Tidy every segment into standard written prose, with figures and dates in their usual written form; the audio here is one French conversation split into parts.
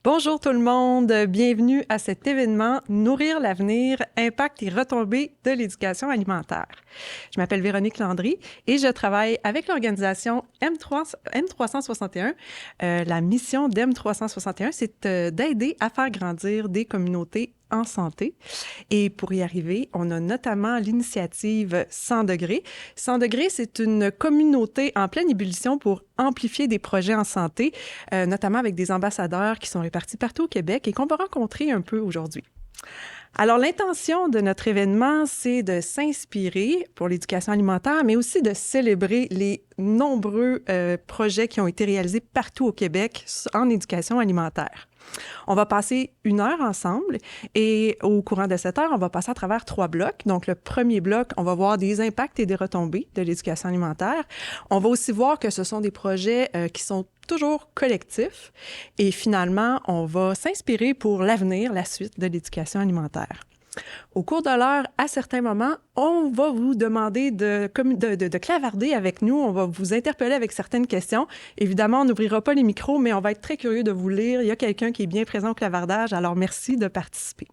Bonjour tout le monde, bienvenue à cet événement Nourrir l'avenir, impact et retombées de l'éducation alimentaire. Je m'appelle Véronique Landry et je travaille avec l'organisation M361. La mission d'M361, c'est d'aider à faire grandir des communautés en santé. Et pour y arriver, on a notamment l'initiative 100 degrés. 100 degrés, c'est une communauté en pleine ébullition pour amplifier des projets en santé, notamment avec des ambassadeurs qui sont répartis partout au Québec et qu'on va rencontrer un peu aujourd'hui. Alors, l'intention de notre événement, c'est de s'inspirer pour l'éducation alimentaire, mais aussi de célébrer les nombreux projets qui ont été réalisés partout au Québec en éducation alimentaire. On va passer 1 heure ensemble et au courant de cette heure, on va passer à travers 3 blocs. Donc, le premier bloc, on va voir des impacts et des retombées de l'éducation alimentaire. On va aussi voir que ce sont des projets qui sont toujours collectifs. Et finalement, on va s'inspirer pour l'avenir, la suite de l'éducation alimentaire. Au cours de l'heure, à certains moments, on va vous demander de clavarder avec nous. On va vous interpeller avec certaines questions. Évidemment, on n'ouvrira pas les micros, mais on va être très curieux de vous lire. Il y a quelqu'un qui est bien présent au clavardage, alors merci de participer.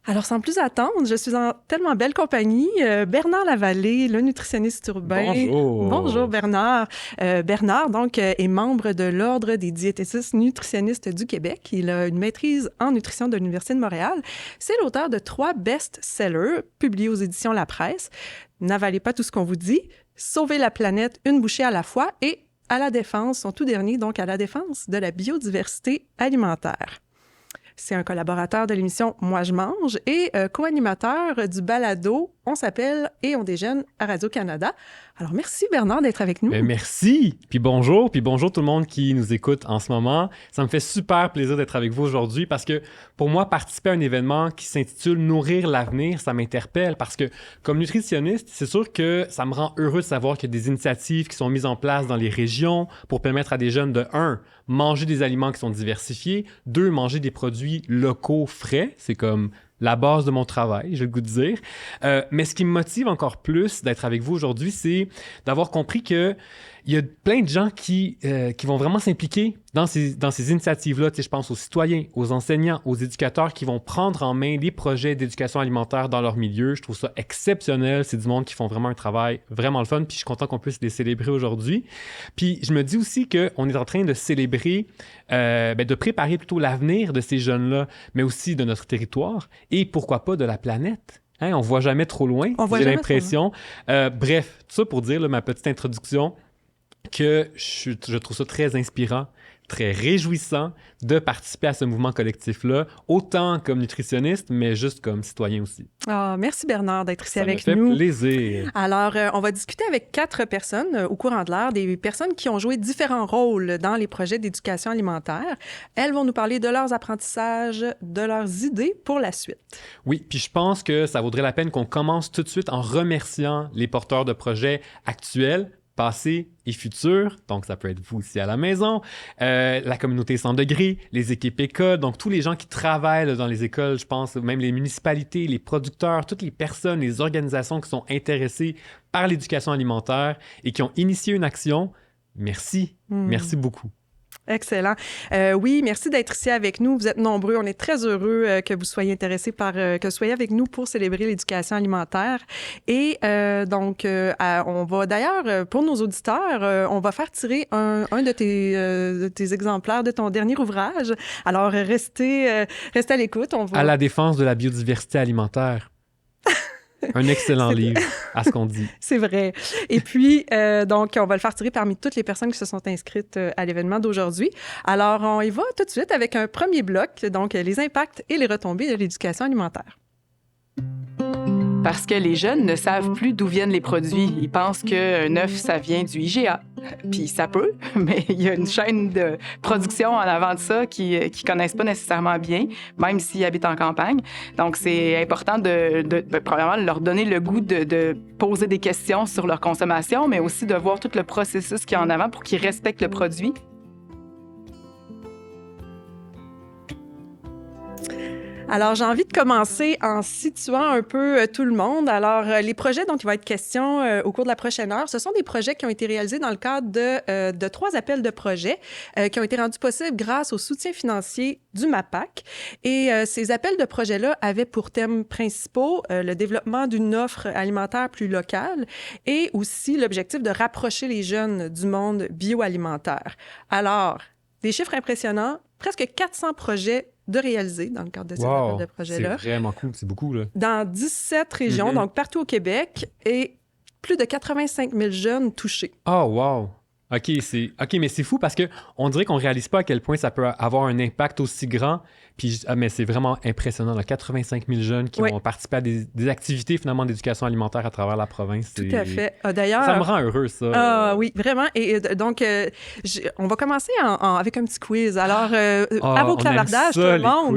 Alors, sans plus attendre, je suis en tellement belle compagnie. Bernard Lavallée, le nutritionniste urbain. Bonjour. Bonjour, Bernard. Bernard, donc, est membre de l'Ordre des diététistes nutritionnistes du Québec. Il a une maîtrise en nutrition de l'Université de Montréal. C'est l'auteur de 3 best-sellers publiés aux éditions La Presse. N'avalez pas tout ce qu'on vous dit. Sauvez la planète, une bouchée à la fois. Et À la défense, son tout dernier, donc À la défense de la biodiversité alimentaire. C'est un collaborateur de l'émission Moi je mange et co-animateur du balado On s'appelle et on déjeune à Radio-Canada. Alors, merci Bernard d'être avec nous. Bien, merci! Puis bonjour tout le monde qui nous écoute en ce moment. Ça me fait super plaisir d'être avec vous aujourd'hui parce que pour moi, participer à un événement qui s'intitule Nourrir l'avenir, ça m'interpelle parce que comme nutritionniste, c'est sûr que ça me rend heureux de savoir qu'il y a des initiatives qui sont mises en place dans les régions pour permettre à des jeunes de 1, manger des aliments qui sont diversifiés, 2, manger des produits locaux frais. C'est comme la base de mon travail, j'ai le goût de dire. Mais ce qui me motive encore plus d'être avec vous aujourd'hui, c'est d'avoir compris qu'il y a plein de gens qui vont vraiment s'impliquer dans ces initiatives-là. Tu sais, je pense aux citoyens, aux enseignants, aux éducateurs qui vont prendre en main les projets d'éducation alimentaire dans leur milieu. Je trouve ça exceptionnel. C'est du monde qui font vraiment un travail vraiment le fun. Puis je suis content qu'on puisse les célébrer aujourd'hui. Puis je me dis aussi qu'on est en train de célébrer, de préparer plutôt l'avenir de ces jeunes-là, mais aussi de notre territoire et pourquoi pas de la planète. Hein, on voit jamais trop loin, j'ai l'impression. Bref, tout ça pour dire là, ma petite introduction que je trouve ça très inspirant, très réjouissant de participer à ce mouvement collectif-là, autant comme nutritionniste, mais juste comme citoyen aussi. Ah, merci Bernard d'être ici avec nous. Ça me fait plaisir. Alors, on va discuter avec 4 personnes au courant de l'heure, des personnes qui ont joué différents rôles dans les projets d'éducation alimentaire. Elles vont nous parler de leurs apprentissages, de leurs idées pour la suite. Oui, puis je pense que ça vaudrait la peine qu'on commence tout de suite en remerciant les porteurs de projets actuels, passé et futur, donc ça peut être vous aussi à la maison, la communauté 100 degrés, les équipes écoles, donc tous les gens qui travaillent là, dans les écoles, je pense, même les municipalités, les producteurs, toutes les personnes, les organisations qui sont intéressées par l'éducation alimentaire et qui ont initié une action. Merci, merci beaucoup. Excellent. Oui, merci d'être ici avec nous. Vous êtes nombreux. On est très heureux que vous soyez intéressés que vous soyez avec nous pour célébrer l'éducation alimentaire. Et donc, on va d'ailleurs, pour nos auditeurs, on va faire tirer un de tes exemplaires de ton dernier ouvrage. Alors, restez à l'écoute. À la défense de la biodiversité alimentaire. Un excellent livre, à ce qu'on dit. C'est vrai. Et puis, donc, on va le faire tirer parmi toutes les personnes qui se sont inscrites à l'événement d'aujourd'hui. Alors, on y va tout de suite avec un premier bloc, donc les impacts et les retombées de l'éducation alimentaire. Parce que les jeunes ne savent plus d'où viennent les produits. Ils pensent qu'un œuf, ça vient du IGA. Puis ça peut, mais il y a une chaîne de production en avant de ça qui connaissent pas nécessairement bien, même s'ils habitent en campagne. Donc, c'est important premièrement, leur donner le goût de poser des questions sur leur consommation, mais aussi de voir tout le processus qu'il y a en avant pour qu'ils respectent le produit. Alors, j'ai envie de commencer en situant un peu tout le monde. Alors, les projets dont il va être question au cours de la prochaine heure, ce sont des projets qui ont été réalisés dans le cadre de 3 appels de projets qui ont été rendus possibles grâce au soutien financier du MAPAC. Et ces appels de projets-là avaient pour thèmes principaux le développement d'une offre alimentaire plus locale et aussi l'objectif de rapprocher les jeunes du monde bioalimentaire. Alors, des chiffres impressionnants, presque 400 projets de réaliser dans le cadre de ces appels de projets-là. C'est vraiment cool, c'est beaucoup, là. Dans 17 régions, donc partout au Québec, et plus de 85 000 jeunes touchés. Oh, wow! OK, mais c'est fou parce qu'on dirait qu'on réalise pas à quel point ça peut avoir un impact aussi grand. Puis, mais c'est vraiment impressionnant, là, 85 000 jeunes qui ont participé à des activités, finalement, d'éducation alimentaire à travers la province. Tout à fait. D'ailleurs... Ça me rend heureux, ça. Ah oui, vraiment. Et donc, on va commencer avec un petit quiz. Alors, à vos clavardages, tout le monde,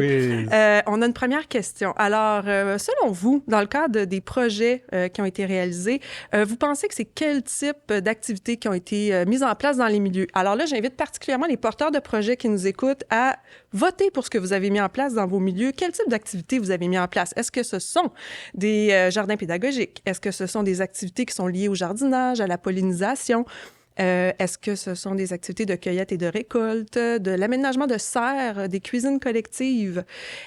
on a une première question. Alors, selon vous, dans le cadre des projets qui ont été réalisés, vous pensez que c'est quel type d'activités qui ont été mises en place dans les milieux? Alors là, j'invite particulièrement les porteurs de projets qui nous écoutent à voter pour ce que vous avez mis en place dans vos milieux. Quel type d'activités vous avez mis en place? Est-ce que ce sont des jardins pédagogiques? Est-ce que ce sont des activités qui sont liées au jardinage, à la pollinisation? Est-ce que ce sont des activités de cueillette et de récolte, de l'aménagement de serres, des cuisines collectives?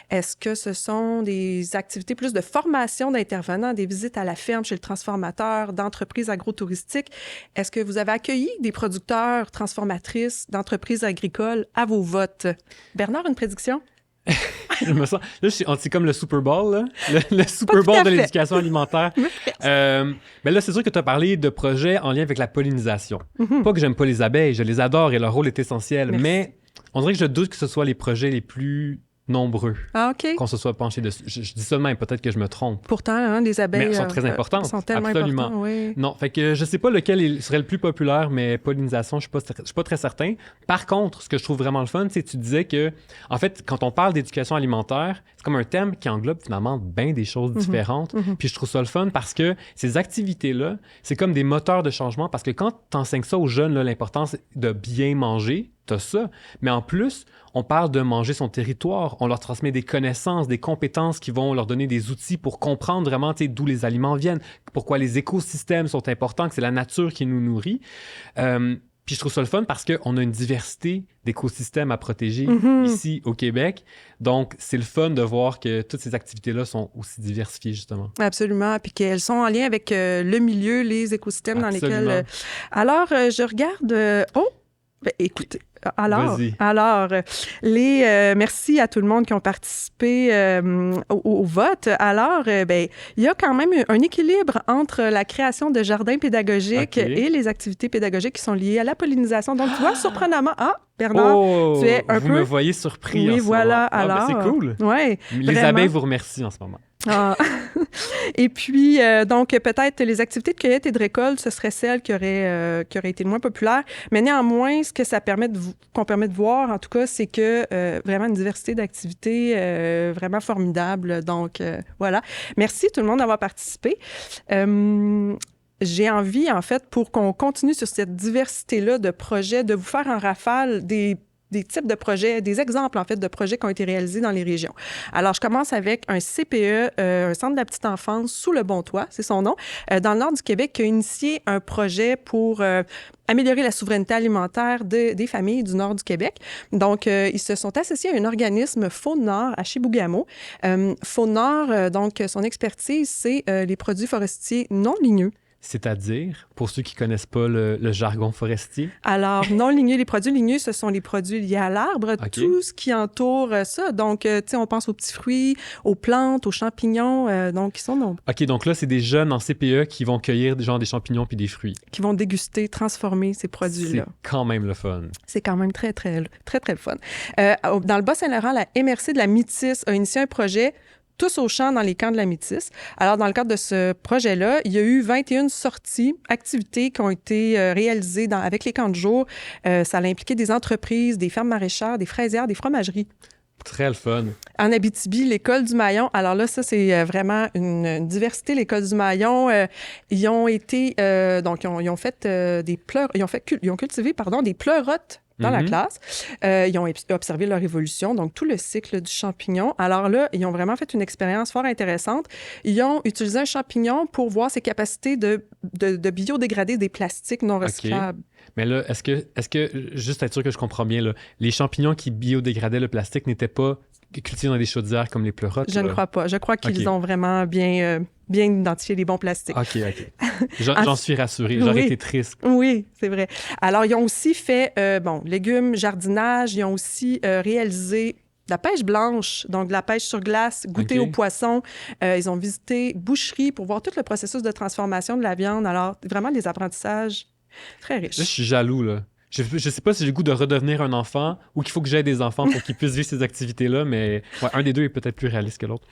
Est-ce que ce sont des activités plus de formation d'intervenants, des visites à la ferme chez le transformateur, d'entreprises agrotouristiques? Est-ce que vous avez accueilli des producteurs, transformatrices d'entreprises agricoles à vos votes? Bernard, une prédiction? Je me sens... Là, c'est comme le Super Bowl, là. Le Super Bowl de l'éducation alimentaire. Mais là, c'est sûr que tu as parlé de projets en lien avec la pollinisation. Pas que j'aime pas les abeilles, je les adore et leur rôle est essentiel. Merci. Mais on dirait que je doute que ce soit les projets les plus nombreux qu'on se soit penché dessus. Je dis ça de même, peut-être que je me trompe. Pourtant, hein, les abeilles... Mais elles sont très importantes. sont tellement absolument. importantes, oui. Non, fait que je sais pas lequel serait le plus populaire, mais pollinisation, je suis pas très certain. Par contre, ce que je trouve vraiment le fun, c'est que tu disais que, en fait, quand on parle d'éducation alimentaire, c'est comme un thème qui englobe finalement bien des choses différentes. Puis je trouve ça le fun parce que ces activités-là, c'est comme des moteurs de changement parce que quand tu enseignes ça aux jeunes, là, l'importance de bien manger, t'as ça. Mais en plus, on parle de manger son territoire. On leur transmet des connaissances, des compétences qui vont leur donner des outils pour comprendre vraiment d'où les aliments viennent, pourquoi les écosystèmes sont importants, que c'est la nature qui nous nourrit. Puis je trouve ça le fun parce qu'on a une diversité d'écosystèmes à protéger ici au Québec. Donc, c'est le fun de voir que toutes ces activités-là sont aussi diversifiées, justement. Absolument. Puis qu'elles sont en lien avec le milieu, les écosystèmes dans lesquels... Alors, je regarde... Ben, écoutez, alors, merci à tout le monde qui ont participé au vote. Alors, il y a quand même un équilibre entre la création de jardins pédagogiques et les activités pédagogiques qui sont liées à la pollinisation. Donc, tu vois, surprenamment, Bernard, tu es vous me voyez surpris en ce voilà, moment. Alors, c'est cool. Ouais, les abeilles vous remercient en ce moment. Et puis, donc, peut-être les activités de cueillette et de récolte, ce serait celles qui auraient été le moins populaires. Mais néanmoins, ce que ça qu'on permet de voir, en tout cas, c'est que vraiment une diversité d'activités vraiment formidable. Donc, voilà. Merci tout le monde d'avoir participé. J'ai envie, en fait, pour qu'on continue sur cette diversité-là de projets, de vous faire en rafale des types de projets, des exemples, en fait, de projets qui ont été réalisés dans les régions. Alors, je commence avec un CPE, un Centre de la petite enfance sous le bon toit, c'est son nom, dans le nord du Québec, qui a initié un projet pour améliorer la souveraineté alimentaire des familles du nord du Québec. Donc, ils se sont associés à un organisme Faune Nord à Chibougamau. Faune Nord, donc, son expertise, c'est les produits forestiers non ligneux. C'est-à-dire, pour ceux qui ne connaissent pas le jargon forestier? Alors, non ligneux, les produits ligneux, ce sont les produits liés à l'arbre, tout ce qui entoure ça. Donc, tu sais, on pense aux petits fruits, aux plantes, aux champignons, donc qui sont nombreux. OK, donc là, c'est des jeunes en CPE qui vont cueillir des champignons puis des fruits. Qui vont déguster, transformer ces produits-là. C'est quand même le fun. C'est quand même très, très, très, très le fun. Dans le Bas-Saint-Laurent, la MRC de la Métis a initié un projet tous au champ dans les camps de la Métis. Alors, dans le cadre de ce projet-là, il y a eu 21 sorties, activités qui ont été réalisées avec les camps de jour. Ça a impliqué des entreprises, des fermes maraîchères, des fraisières, des fromageries. Très le fun. En Abitibi, l'école du Maillon. Alors là, ça, c'est vraiment une diversité. L'école du Maillon, ils ont été... donc, ils ont fait ils ont cultivé, des pleurotes dans la classe. Ils ont observé leur évolution, donc tout le cycle du champignon. Alors là, ils ont vraiment fait une expérience fort intéressante. Ils ont utilisé un champignon pour voir ses capacités de biodégrader des plastiques non recyclables. Mais là, est-ce que, juste être sûr que je comprends bien, là, les champignons qui biodégradaient le plastique n'étaient pas cultivés dans des chaudières comme les pleurotes? Je ne crois pas. Je crois qu'ils ont vraiment bien identifié les bons plastiques. OK. J'en suis rassurée. J'aurais été triste. Oui, c'est vrai. Alors, ils ont aussi fait, légumes, jardinage. Ils ont aussi réalisé de la pêche blanche, donc de la pêche sur glace, goûter aux poissons. Ils ont visité boucherie pour voir tout le processus de transformation de la viande. Alors, vraiment des apprentissages très riches. Là, je suis jaloux, là. Je sais pas si j'ai le goût de redevenir un enfant ou qu'il faut que j'aie des enfants pour qu'ils puissent vivre ces activités-là, mais un des deux est peut-être plus réaliste que l'autre.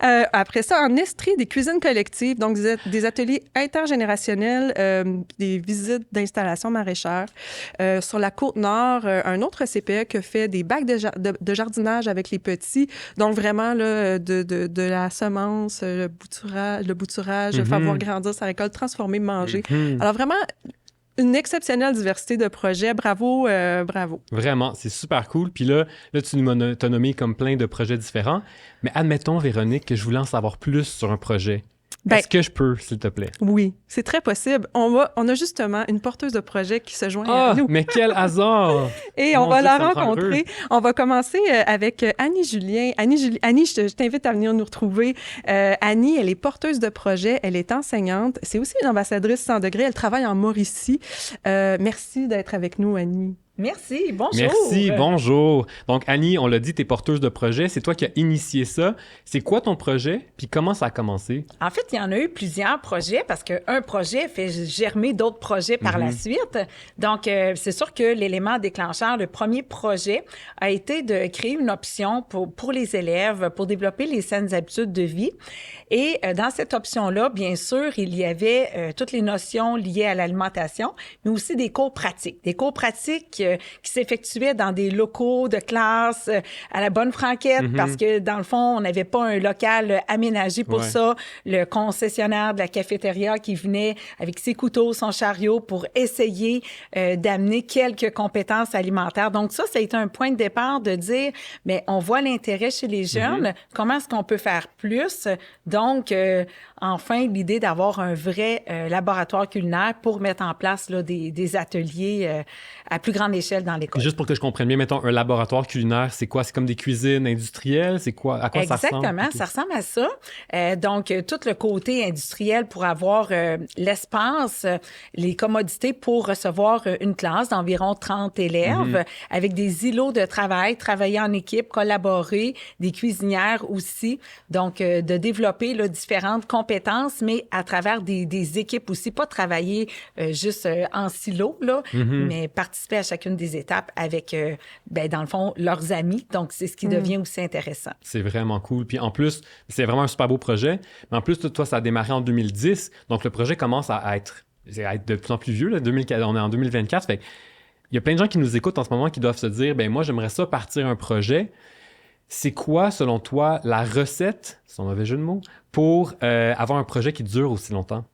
Après ça, en Estrie, des cuisines collectives, donc des ateliers intergénérationnels, des visites d'installations maraîchères. Sur la Côte-Nord, un autre CPE qui a fait des bacs de jardinage avec les petits, donc vraiment là, de la semence, le bouturage, faire voir grandir sa récolte, transformer, manger. Alors vraiment, une exceptionnelle diversité de projets. Bravo, bravo. Vraiment, c'est super cool. Puis là tu t'as nommé comme plein de projets différents. Mais admettons, Véronique, que je voulais en savoir plus sur un projet. Est-ce que je peux, s'il te plaît? Oui, c'est très possible. On a justement une porteuse de projet qui se joint à nous. Mais quel hasard! Et on va la rencontrer. On va commencer avec Annie Julien. Annie, je t'invite à venir nous retrouver. Annie, elle est porteuse de projet, elle est enseignante. C'est aussi une ambassadrice 100 degrés. Elle travaille en Mauricie. Merci d'être avec nous, Annie. Merci, bonjour. Merci, bonjour. Donc, Annie, on l'a dit, t'es porteuse de projet. C'est toi qui as initié ça. C'est quoi ton projet? Puis comment ça a commencé? En fait, il y en a eu plusieurs projets parce qu'un projet fait germer d'autres projets par la suite. Donc, c'est sûr que l'élément déclencheur, le premier projet, a été de créer une option pour les élèves, pour développer les saines habitudes de vie. Et dans cette option-là, bien sûr, il y avait toutes les notions liées à l'alimentation, mais aussi des cours pratiques. Des cours pratiques qui s'effectuaient dans des locaux de classe à la bonne franquette parce que, dans le fond, on n'avait pas un local aménagé pour ça. Le concessionnaire de la cafétéria qui venait avec ses couteaux, son chariot pour essayer d'amener quelques compétences alimentaires. Donc ça a été un point de départ de dire, mais on voit l'intérêt chez les jeunes, comment est-ce qu'on peut faire plus? Donc, enfin, l'idée d'avoir un vrai laboratoire culinaire pour mettre en place là, des ateliers à plus grande échelle dans l'école. Juste pour que je comprenne bien, mettons, un laboratoire culinaire, c'est quoi? C'est comme des cuisines industrielles? C'est quoi? À quoi ça ressemble? Exactement, ça ressemble à ça. Donc, tout le côté industriel pour avoir l'espace, les commodités pour recevoir une classe d'environ 30 élèves avec des îlots de travail, travailler en équipe, collaborer, des cuisinières aussi. Donc, de développer là, différentes compétences, mais à travers des équipes aussi, pas travailler juste en silo, là, mais participer à chacune des étapes avec, dans le fond, leurs amis. Donc, c'est ce qui devient aussi intéressant. C'est vraiment cool. Puis en plus, c'est vraiment un super beau projet. Mais en plus, toi, ça a démarré en 2010. Donc, le projet commence à être de plus en plus vieux. Là. On est en 2024. Fait il y a plein de gens qui nous écoutent en ce moment qui doivent se dire, moi, j'aimerais ça partir un projet. C'est quoi, selon toi, la recette, c'est un mauvais jeu de mots, pour avoir un projet qui dure aussi longtemps?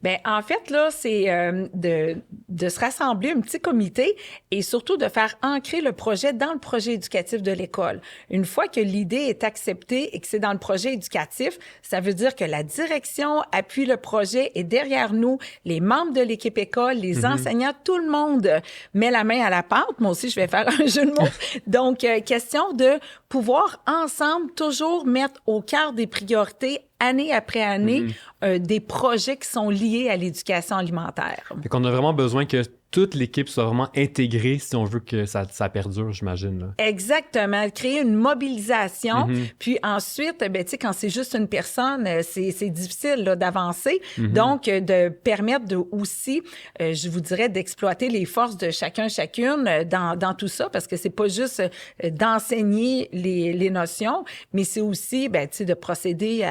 Bien, en fait, là, c'est de se rassembler un petit comité et surtout de faire ancrer le projet dans le projet éducatif de l'école. Une fois que l'idée est acceptée et que c'est dans le projet éducatif, ça veut dire que la direction appuie le projet et derrière nous, les membres de l'équipe école, les enseignants, tout le monde met la main à la pâte. Moi aussi, je vais faire un jeu de mots. Donc, question de pouvoir ensemble toujours mettre au cœur des priorités année après année, des projets qui sont liés à l'éducation alimentaire. Fait qu'on a vraiment besoin que toute l'équipe soit vraiment intégrée si on veut que ça perdure, j'imagine. Là. Exactement. Créer une mobilisation. Puis ensuite, tu sais, quand c'est juste une personne, c'est difficile là, d'avancer. Donc, de permettre aussi, je vous dirais, d'exploiter les forces de chacune dans tout ça, parce que c'est pas juste d'enseigner les notions, mais c'est aussi, tu sais, de procéder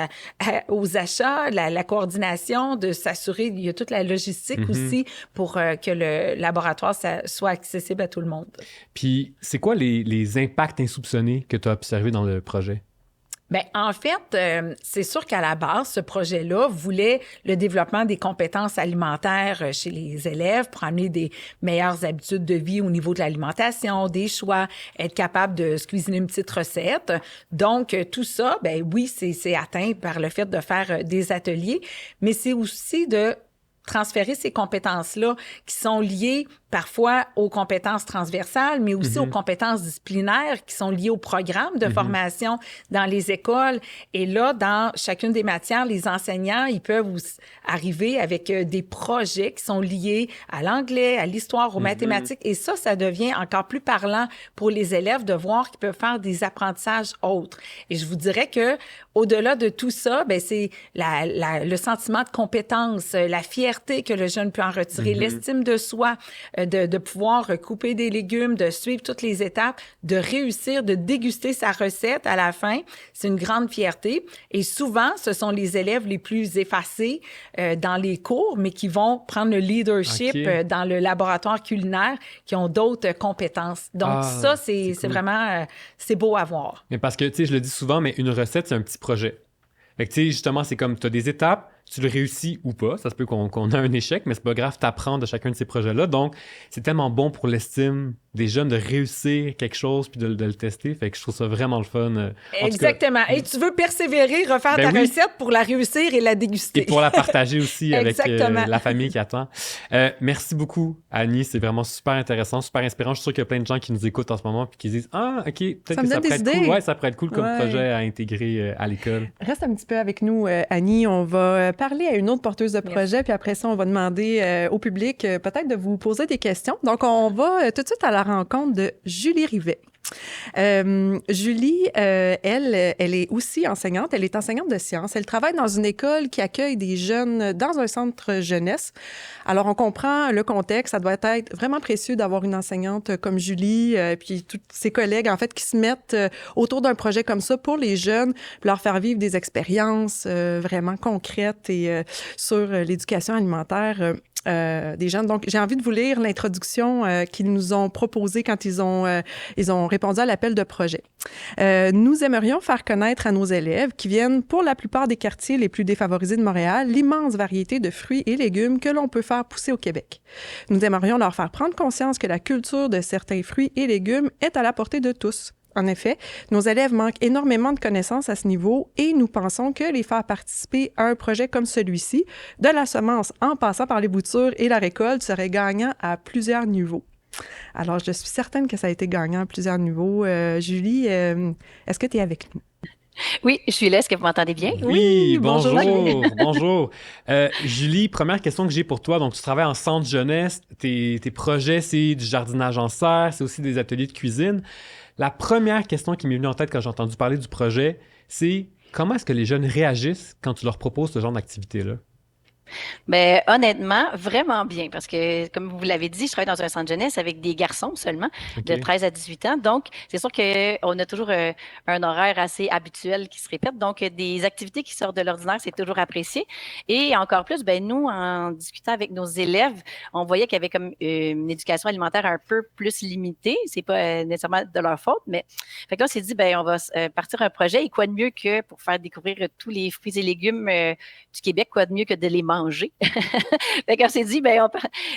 aux achats, la coordination, de s'assurer, il y a toute la logistique aussi pour que le laboratoire soit accessible à tout le monde. Puis, c'est quoi les impacts insoupçonnés que tu as observés dans le projet? Bien, en fait, c'est sûr qu'à la base, ce projet-là voulait le développement des compétences alimentaires chez les élèves pour amener des meilleures habitudes de vie au niveau de l'alimentation, des choix, être capable de se cuisiner une petite recette. Donc, tout ça, ben oui, c'est atteint par le fait de faire des ateliers, mais c'est aussi de transférer ces compétences-là qui sont liées parfois aux compétences transversales, mais aussi aux compétences disciplinaires qui sont liées au programme de formation dans les écoles. Et là, dans chacune des matières, les enseignants, ils peuvent aussi arriver avec des projets qui sont liés à l'anglais, à l'histoire, aux mathématiques. Et ça devient encore plus parlant pour les élèves de voir qu'ils peuvent faire des apprentissages autres. Et je vous dirais que au-delà de tout ça, ben c'est le sentiment de compétence, la fierté que le jeune peut en retirer, l'estime de soi, de pouvoir couper des légumes, de suivre toutes les étapes, de réussir, de déguster sa recette à la fin. C'est une grande fierté. Et souvent, ce sont les élèves les plus effacés dans les cours, mais qui vont prendre le leadership dans le laboratoire culinaire, qui ont d'autres compétences. Donc ça, c'est cool. Vraiment, c'est beau à voir. Mais parce que, tu sais, je le dis souvent, mais une recette, c'est un petit projet. Fait que, tu sais, justement, c'est comme, tu as des étapes, tu le réussis ou pas. Ça se peut qu'on ait un échec, mais c'est pas grave, t'apprends de chacun de ces projets-là. Donc, c'est tellement bon pour l'estime des jeunes de réussir quelque chose puis de le tester. Fait que je trouve ça vraiment le fun. Exactement. Et tu veux persévérer, refaire ta recette pour la réussir et la déguster. Et pour la partager aussi avec la famille qui attend. Merci beaucoup, Annie. C'est vraiment super intéressant, super inspirant. Je suis sûr qu'il y a plein de gens qui nous écoutent en ce moment puis qui disent « Ah, OK, peut-être que ça pourrait être cool. Ouais, ça pourrait être cool comme projet à intégrer à l'école. » Reste un petit peu avec nous, Annie. On va parler à une autre porteuse de projet, puis après ça, on va demander au public peut-être de vous poser des questions. Donc, on va tout de suite à la rencontre de Julie Rivet. Julie, elle est aussi enseignante. Elle est enseignante de sciences. Elle travaille dans une école qui accueille des jeunes dans un centre jeunesse. Alors, on comprend le contexte. Ça doit être vraiment précieux d'avoir une enseignante comme Julie, puis tous ses collègues, en fait, qui se mettent autour d'un projet comme ça pour les jeunes, pour leur faire vivre des expériences vraiment concrètes et sur l'éducation alimentaire. Des jeunes. Donc, j'ai envie de vous lire l'introduction qu'ils nous ont proposée quand ils ont répondu à l'appel de projet. Nous aimerions faire connaître à nos élèves qui viennent pour la plupart des quartiers les plus défavorisés de Montréal l'immense variété de fruits et légumes que l'on peut faire pousser au Québec. Nous aimerions leur faire prendre conscience que la culture de certains fruits et légumes est à la portée de tous. En effet, nos élèves manquent énormément de connaissances à ce niveau et nous pensons que les faire participer à un projet comme celui-ci, de la semence en passant par les boutures et la récolte, serait gagnant à plusieurs niveaux. Alors, je suis certaine que ça a été gagnant à plusieurs niveaux. Julie, est-ce que tu es avec nous? Oui, je suis là. Est-ce que vous m'entendez bien? Oui, bonjour. Bonjour. Julie, première question que j'ai pour toi. Donc, tu travailles en centre jeunesse. Tes projets, c'est du jardinage en serre, c'est aussi des ateliers de cuisine. La première question qui m'est venue en tête quand j'ai entendu parler du projet, c'est comment est-ce que les jeunes réagissent quand tu leur proposes ce genre d'activité-là? Bien, honnêtement, vraiment bien, parce que, comme vous l'avez dit, je travaille dans un centre jeunesse avec des garçons seulement, de 13 à 18 ans. Donc, c'est sûr qu'on a toujours un horaire assez habituel qui se répète. Donc, des activités qui sortent de l'ordinaire, c'est toujours apprécié. Et encore plus, ben nous, en discutant avec nos élèves, on voyait qu'il y avait comme une éducation alimentaire un peu plus limitée. C'est pas nécessairement de leur faute, mais fait que là, on s'est dit, ben on va partir un projet. Et quoi de mieux que pour faire découvrir tous les fruits et légumes du Québec, quoi de mieux que de les manger. Fait qu'on s'est dit, ben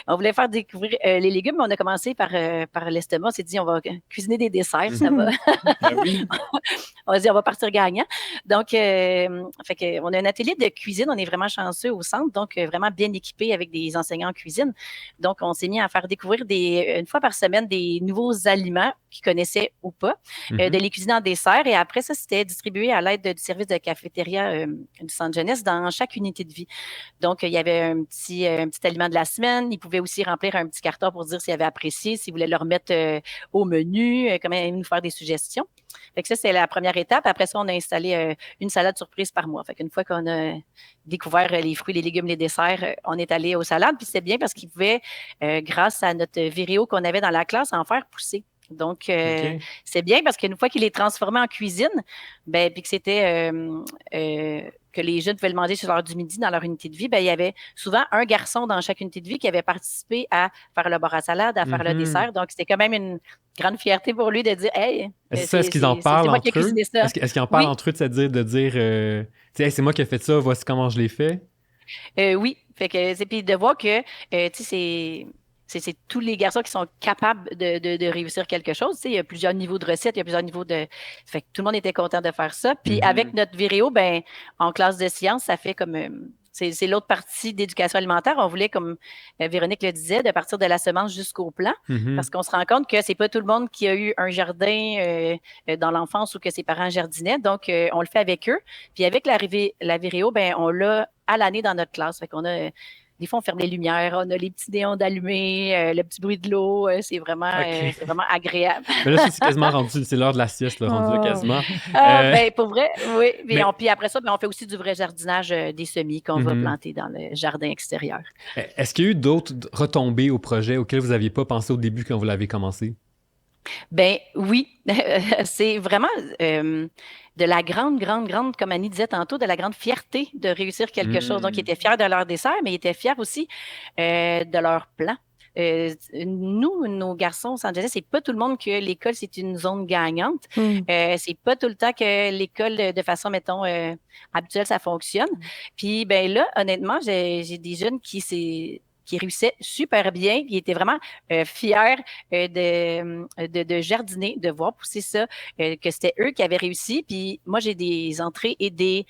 on voulait faire découvrir les légumes, mais on a commencé par l'estomac. On s'est dit, on va cuisiner des desserts, ça va. Oui. On va dire, on va partir gagnant. Donc, fait que, on a un atelier de cuisine. On est vraiment chanceux au centre, donc vraiment bien équipé avec des enseignants en cuisine. Donc, on s'est mis à faire découvrir une fois par semaine des nouveaux aliments qu'ils connaissaient ou pas, de les cuisiner en dessert. Et après ça, c'était distribué à l'aide du service de cafétéria du centre jeunesse dans chaque unité de vie. Donc, il y avait un petit aliment de la semaine. Ils pouvaient aussi remplir un petit carton pour dire s'ils avaient apprécié, s'ils voulaient le remettre au menu, comment nous faire des suggestions. Fait que ça, c'est la première étape. Après ça, on a installé une salade surprise par mois. Fait qu'une fois qu'on a découvert les fruits, les légumes, les desserts, on est allé aux salades. Puis c'était bien parce qu'ils pouvaient, grâce à notre Vireo qu'on avait dans la classe, en faire pousser. Donc, OK. c'est bien parce qu'une fois qu'il est transformé en cuisine, ben, puis que c'était que les jeunes pouvaient le manger sur l'heure du midi dans leur unité de vie, ben, il y avait souvent un garçon dans chaque unité de vie qui avait participé à faire le bar à salade, à faire le Mhm. dessert. Donc, c'était quand même une grande fierté pour lui de dire Hey, Est-ce qu'ils en parlent moi qui ai entre eux? cuisiné ça. Est-ce qu'ils en parlent Oui, entre eux de dire tu sais, Hey, c'est moi qui ai fait ça, voici comment je l'ai fait? oui. Fait que, puis de voir que, tu sais, c'est tous les garçons qui sont capables de réussir quelque chose. Tu sais, il y a plusieurs niveaux de recettes, il y a plusieurs niveaux de. Fait que tout le monde était content de faire ça. Puis avec Mhm. notre vidéo, ben, en classe de sciences, ça fait comme. C'est l'autre partie d'éducation alimentaire. On voulait, comme Véronique le disait, de partir de la semence jusqu'au plant, Mhm. parce qu'on se rend compte que c'est pas tout le monde qui a eu un jardin dans l'enfance ou que ses parents jardinaient. Donc, on le fait avec eux. Puis avec la Viréo, ben, on l'a à l'année dans notre classe. Fait qu'on a des fois, on ferme les lumières, on a les petits néons d'allumés, le petit bruit de l'eau. OK. C'est vraiment agréable. Mais là, c'est quasiment rendu, c'est l'heure de la sieste, là, rendu là Oh. quasiment. Ah, Euh, ben, pour vrai, oui. mais Puis après ça, ben, on fait aussi du vrai jardinage des semis qu'on va mhm. planter dans le jardin extérieur. Est-ce qu'il y a eu d'autres retombées au projet auxquelles vous n'aviez pas pensé au début quand vous l'avez commencé? Ben oui, c'est vraiment de la grande, grande, grande, comme Annie disait tantôt, de la grande fierté de réussir quelque chose. Donc, ils Hmm. étaient fiers de leur dessert, mais ils étaient fiers aussi de leur plan. Nous, nos garçons au San José, c'est pas tout le monde que l'école, c'est une zone gagnante. Mm. C'est pas tout le temps que l'école, de façon, mettons, habituelle, ça fonctionne. Puis, ben là, honnêtement, j'ai des jeunes qui réussissaient super bien, qui étaient vraiment fiers de jardiner, de voir pousser ça, que c'était eux qui avaient réussi. Puis moi, j'ai des entrées et des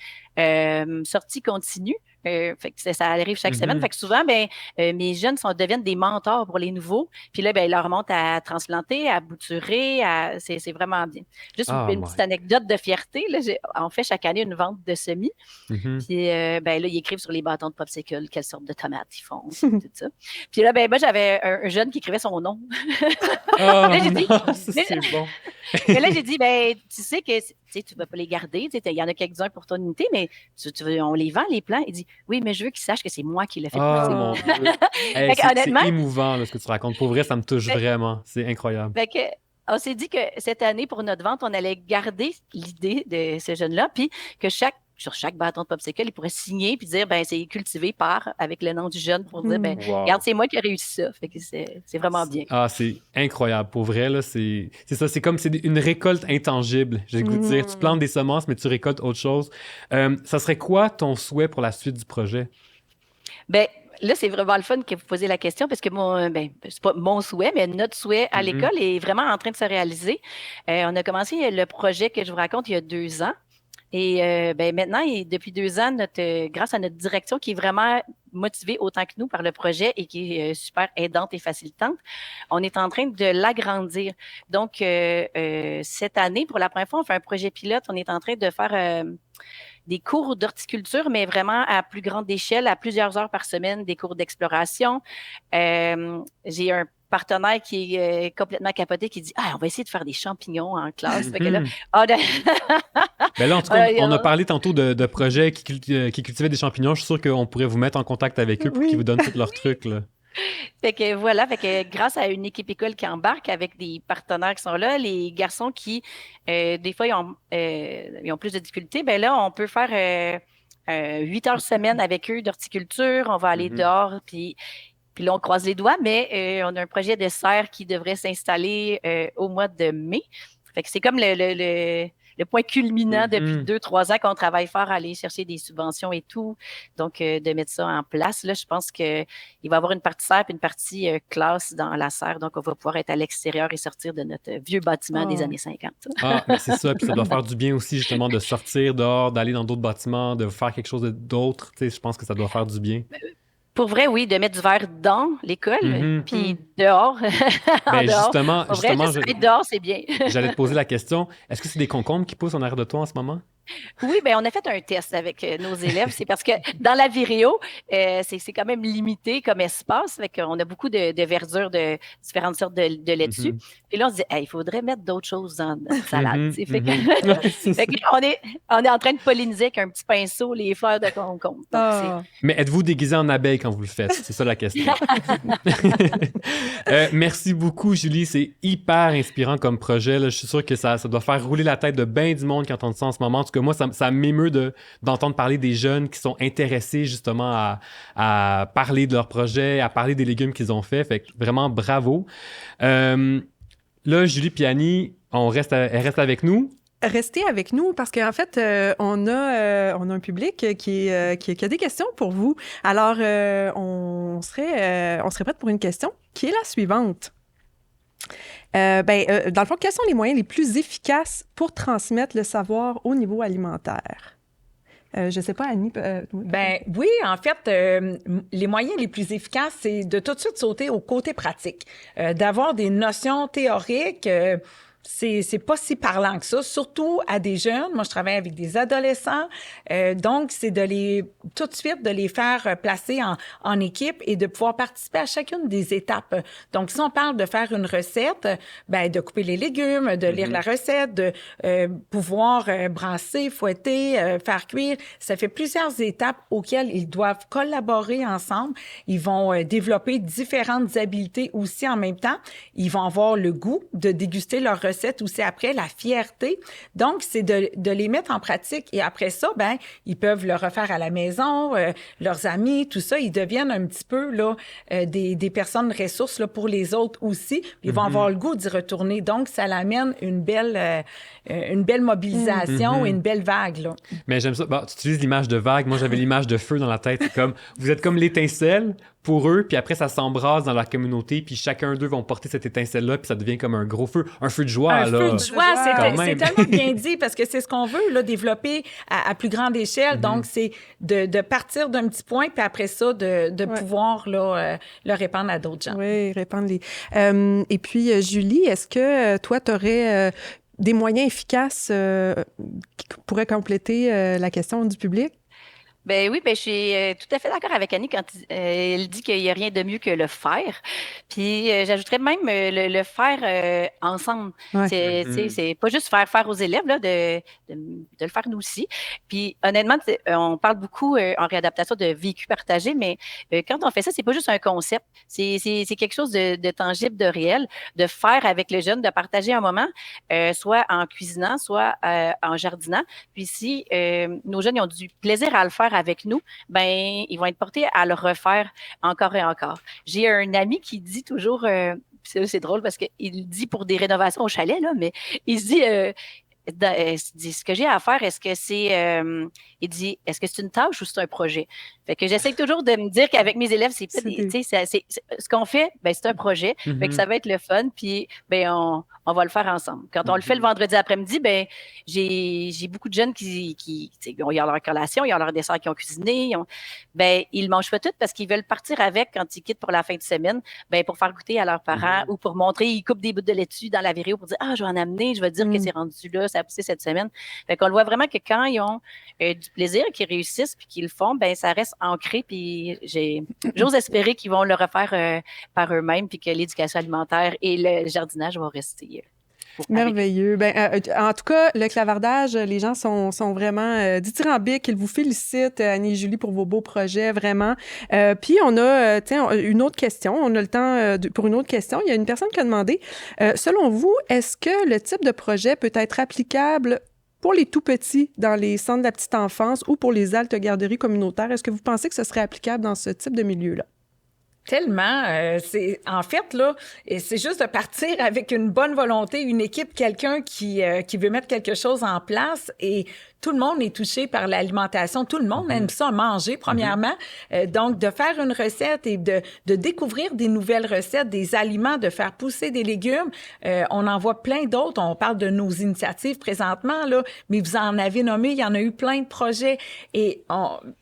sorties continues. Fait que ça arrive chaque semaine. Mhm. Fait que souvent, ben, mes jeunes deviennent des mentors pour les nouveaux. Puis là, ben, ils leur montrent à transplanter, à bouturer. C'est vraiment bien. Juste Ah, une petite anecdote de fierté. Là, on fait chaque année une vente de semis. Mhm. Puis ben, là, ils écrivent sur les bâtons de popsicle quelle sorte de tomates ils font, tout ça. Puis là, ben, moi, j'avais un jeune qui écrivait son nom. Oh Là, j'ai dit, non, ça, c'est bon. mais là, j'ai dit, ben, tu sais que tu ne vas pas les garder. Il y en a quelques-uns pour ton unité, mais on les vend, les plants. Il dit, oui, mais je veux qu'ils sachent que c'est moi qui l'ai fait Oh pousser. mon Ah. Dieu. Hey, Fait que, c'est honnêtement, émouvant là, ce que tu racontes. Pour vrai, ça me touche fait, vraiment. C'est incroyable. fait que, on s'est dit que cette année, pour notre vente, on allait garder l'idée de ce jeune-là, puis que sur chaque bâton de popsicle, il pourrait signer puis dire, ben, c'est cultivé par, avec le nom du jeune pour dire, ben, Mm. regarde, Wow. c'est moi qui ai réussi ça. Fait que c'est vraiment bien. Ah, c'est incroyable. Pour vrai, là, c'est ça. C'est comme c'est une récolte intangible. J'ai le goût de dire. Tu plantes des semences, mais tu récoltes autre chose. Ça serait quoi ton souhait pour la suite du projet? Ben, là, c'est vraiment le fun que vous posiez la question parce que c'est pas mon souhait, mais notre souhait à Mhm. l'école est vraiment en train de se réaliser. On a commencé le projet que je vous raconte il y a 2 ans. Et ben, maintenant, depuis 2 ans, grâce à notre direction qui est vraiment motivée autant que nous par le projet et qui est super aidante et facilitante, on est en train de l'agrandir. Donc, cette année, pour la première fois, on fait un projet pilote. On est en train de faire des cours d'horticulture, mais vraiment à plus grande échelle, à plusieurs heures par semaine, des cours d'exploration. J'ai un partenaire qui est complètement capoté, qui dit on va essayer de faire des champignons en classe. Fait que là, Mhm. ah, de- Ben là, en tout cas, on a euh, parlé tantôt de projets qui cultivaient des champignons. Je suis sûr qu'on pourrait vous mettre en contact avec eux pour qu'ils Oui. vous donnent tous leurs trucs, là. fait que voilà, fait que grâce à une équipe école qui embarque avec des partenaires qui sont là, les garçons qui, des fois, ils ont plus de difficultés, ben là, on peut faire 8 heures semaine avec eux d'horticulture. On va aller Mhm. dehors, puis là, on croise les doigts, mais on a un projet de serre qui devrait s'installer au mois de mai. Fait que c'est comme le point culminant depuis Mhm. 2-3 ans qu'on travaille fort à aller chercher des subventions et tout. Donc, de mettre ça en place, là, je pense qu'il va y avoir une partie serre et une partie classe dans la serre. Donc, on va pouvoir être à l'extérieur et sortir de notre vieux bâtiment des Oh. années 50. Ah, mais c'est ça. Puis ça doit faire du bien aussi, justement, de sortir dehors, d'aller dans d'autres bâtiments, de faire quelque chose d'autre. Tu sais, je pense que ça doit faire du bien. Pour vrai, oui, de mettre du verre dans l'école, Mhm. puis dehors, en Ben dehors. justement, Pour vrai, juste être dehors, c'est bien. j'allais te poser la question. Est-ce que c'est des concombres qui poussent en arrière de toi en ce moment? Oui, bien, on a fait un test avec nos élèves. C'est parce que dans la Vireo, c'est quand même limité comme espace. Fait qu'on a beaucoup de verdure de différentes sortes de laitue. Puis là, on se dit, hey, il faudrait mettre d'autres choses dans la salade. Fait que là, on est en train de polliniser avec un petit pinceau les fleurs de concombre. Mais êtes-vous déguisé en abeille quand vous le faites? C'est ça la question. Merci beaucoup, Julie. C'est hyper inspirant comme projet. Là. Je suis sûr que ça doit faire rouler la tête de bien du monde qui entend ça en ce moment. En tout cas, moi, ça m'émeut d'entendre parler des jeunes qui sont intéressés justement à parler de leur projet, à parler des légumes qu'ils ont fait. Fait que vraiment, bravo. Là, Julie Piani, elle reste avec nous. Restez avec nous parce qu'en fait, on a un public qui a des questions pour vous. Alors, on serait prête pour une question qui est la suivante. Dans le fond, quels sont les moyens les plus efficaces pour transmettre le savoir au niveau alimentaire? Je ne sais pas, Annie. Oui, en fait, les moyens les plus efficaces, c'est de tout de suite sauter au côté pratique, d'avoir des notions théoriques. C'est pas si parlant que ça, surtout à des jeunes. Moi, je travaille avec des adolescents. Donc, c'est tout de suite de les faire placer en équipe et de pouvoir participer à chacune des étapes. Donc, si on parle de faire une recette, de couper les légumes, de lire la recette, de pouvoir brasser, fouetter, faire cuire, ça fait plusieurs étapes auxquelles ils doivent collaborer ensemble. Ils vont développer différentes habiletés aussi en même temps. Ils vont avoir le goût de déguster leur recette aussi après, la fierté. Donc, c'est de les mettre en pratique et après ça, ils peuvent le refaire à la maison, leurs amis, tout ça, ils deviennent un petit peu là des personnes ressources là, pour les autres aussi. Ils vont avoir le goût d'y retourner. Donc, ça l'amène une belle mobilisation et une belle vague. Là. Mais j'aime ça. Tu utilises l'image de vague. Moi, j'avais l'image de feu dans la tête. Vous êtes comme l'étincelle pour eux, puis après, ça s'embrase dans la communauté, puis chacun d'eux vont porter cette étincelle-là, puis ça devient comme un gros feu, un feu de joie. Un feu de joie, c'est tellement bien dit, parce que c'est ce qu'on veut, là, développer à plus grande échelle. Donc, c'est de partir d'un petit point, puis après ça, de pouvoir là, le répandre à d'autres gens. Oui, répandre les... et puis, Julie, est-ce que toi, tu aurais des moyens efficaces qui pourraient compléter la question du public? Ben oui, je suis tout à fait d'accord avec Annie quand elle dit qu'il n'y a rien de mieux que le faire. Puis j'ajouterais même le faire ensemble. Ouais. C'est pas juste faire aux élèves, là, de le faire nous aussi. Puis honnêtement, on parle beaucoup en réadaptation de vécu partagé, mais quand on fait ça, c'est pas juste un concept. C'est quelque chose de tangible, de réel, de faire avec les jeunes, de partager un moment, soit en cuisinant, soit en jardinant. Puis si nos jeunes ils ont du plaisir à le faire avec nous, ils vont être portés à le refaire encore et encore. J'ai un ami qui dit toujours, c'est drôle parce qu'il dit pour des rénovations au chalet, là, mais il se dit, ce que j'ai à faire, est-ce que c'est, il dit, est-ce que c'est une tâche ou c'est un projet? Fait que j'essaie toujours de me dire qu'avec mes élèves, c'est ce qu'on fait, c'est un projet. Fait que ça va être le fun, puis on va le faire ensemble. Quand on le fait le vendredi après-midi, j'ai beaucoup de jeunes qui ils ont leur collation, ils ont leur dessert qu'ils ont cuisiné, ils mangent pas tout parce qu'ils veulent partir avec quand ils quittent pour la fin de semaine, pour faire goûter à leurs parents ou pour montrer, ils coupent des bouts de laitue dans la Vireo pour dire, je vais en amener, je vais dire que c'est rendu là, ça a poussé cette semaine. Fait qu'on le voit vraiment que quand ils ont du plaisir, qu'ils réussissent puis qu'ils le font, ça reste ancré, puis j'ose espérer qu'ils vont le refaire par eux-mêmes, puis que l'éducation alimentaire et le jardinage vont rester. Merveilleux. En tout cas, le clavardage, les gens sont vraiment dithyrambiques. Ils vous félicitent, Annie et Julie, pour vos beaux projets, vraiment. Puis, on a une autre question. On a le temps pour une autre question. Il y a une personne qui a demandé, selon vous, est-ce que le type de projet peut être applicable pour les tout-petits dans les centres de la petite enfance ou pour les haltes garderies communautaires? Est-ce que vous pensez que ce serait applicable dans ce type de milieu-là? Tellement. En fait, là, c'est juste de partir avec une bonne volonté, une équipe, quelqu'un qui veut mettre quelque chose en place et tout le monde est touché par l'alimentation. Tout le monde aime ça, manger, premièrement. Donc, de faire une recette et de découvrir des nouvelles recettes, des aliments, de faire pousser des légumes. On en voit plein d'autres. On parle de nos initiatives présentement, là, mais vous en avez nommé. Il y en a eu plein de projets et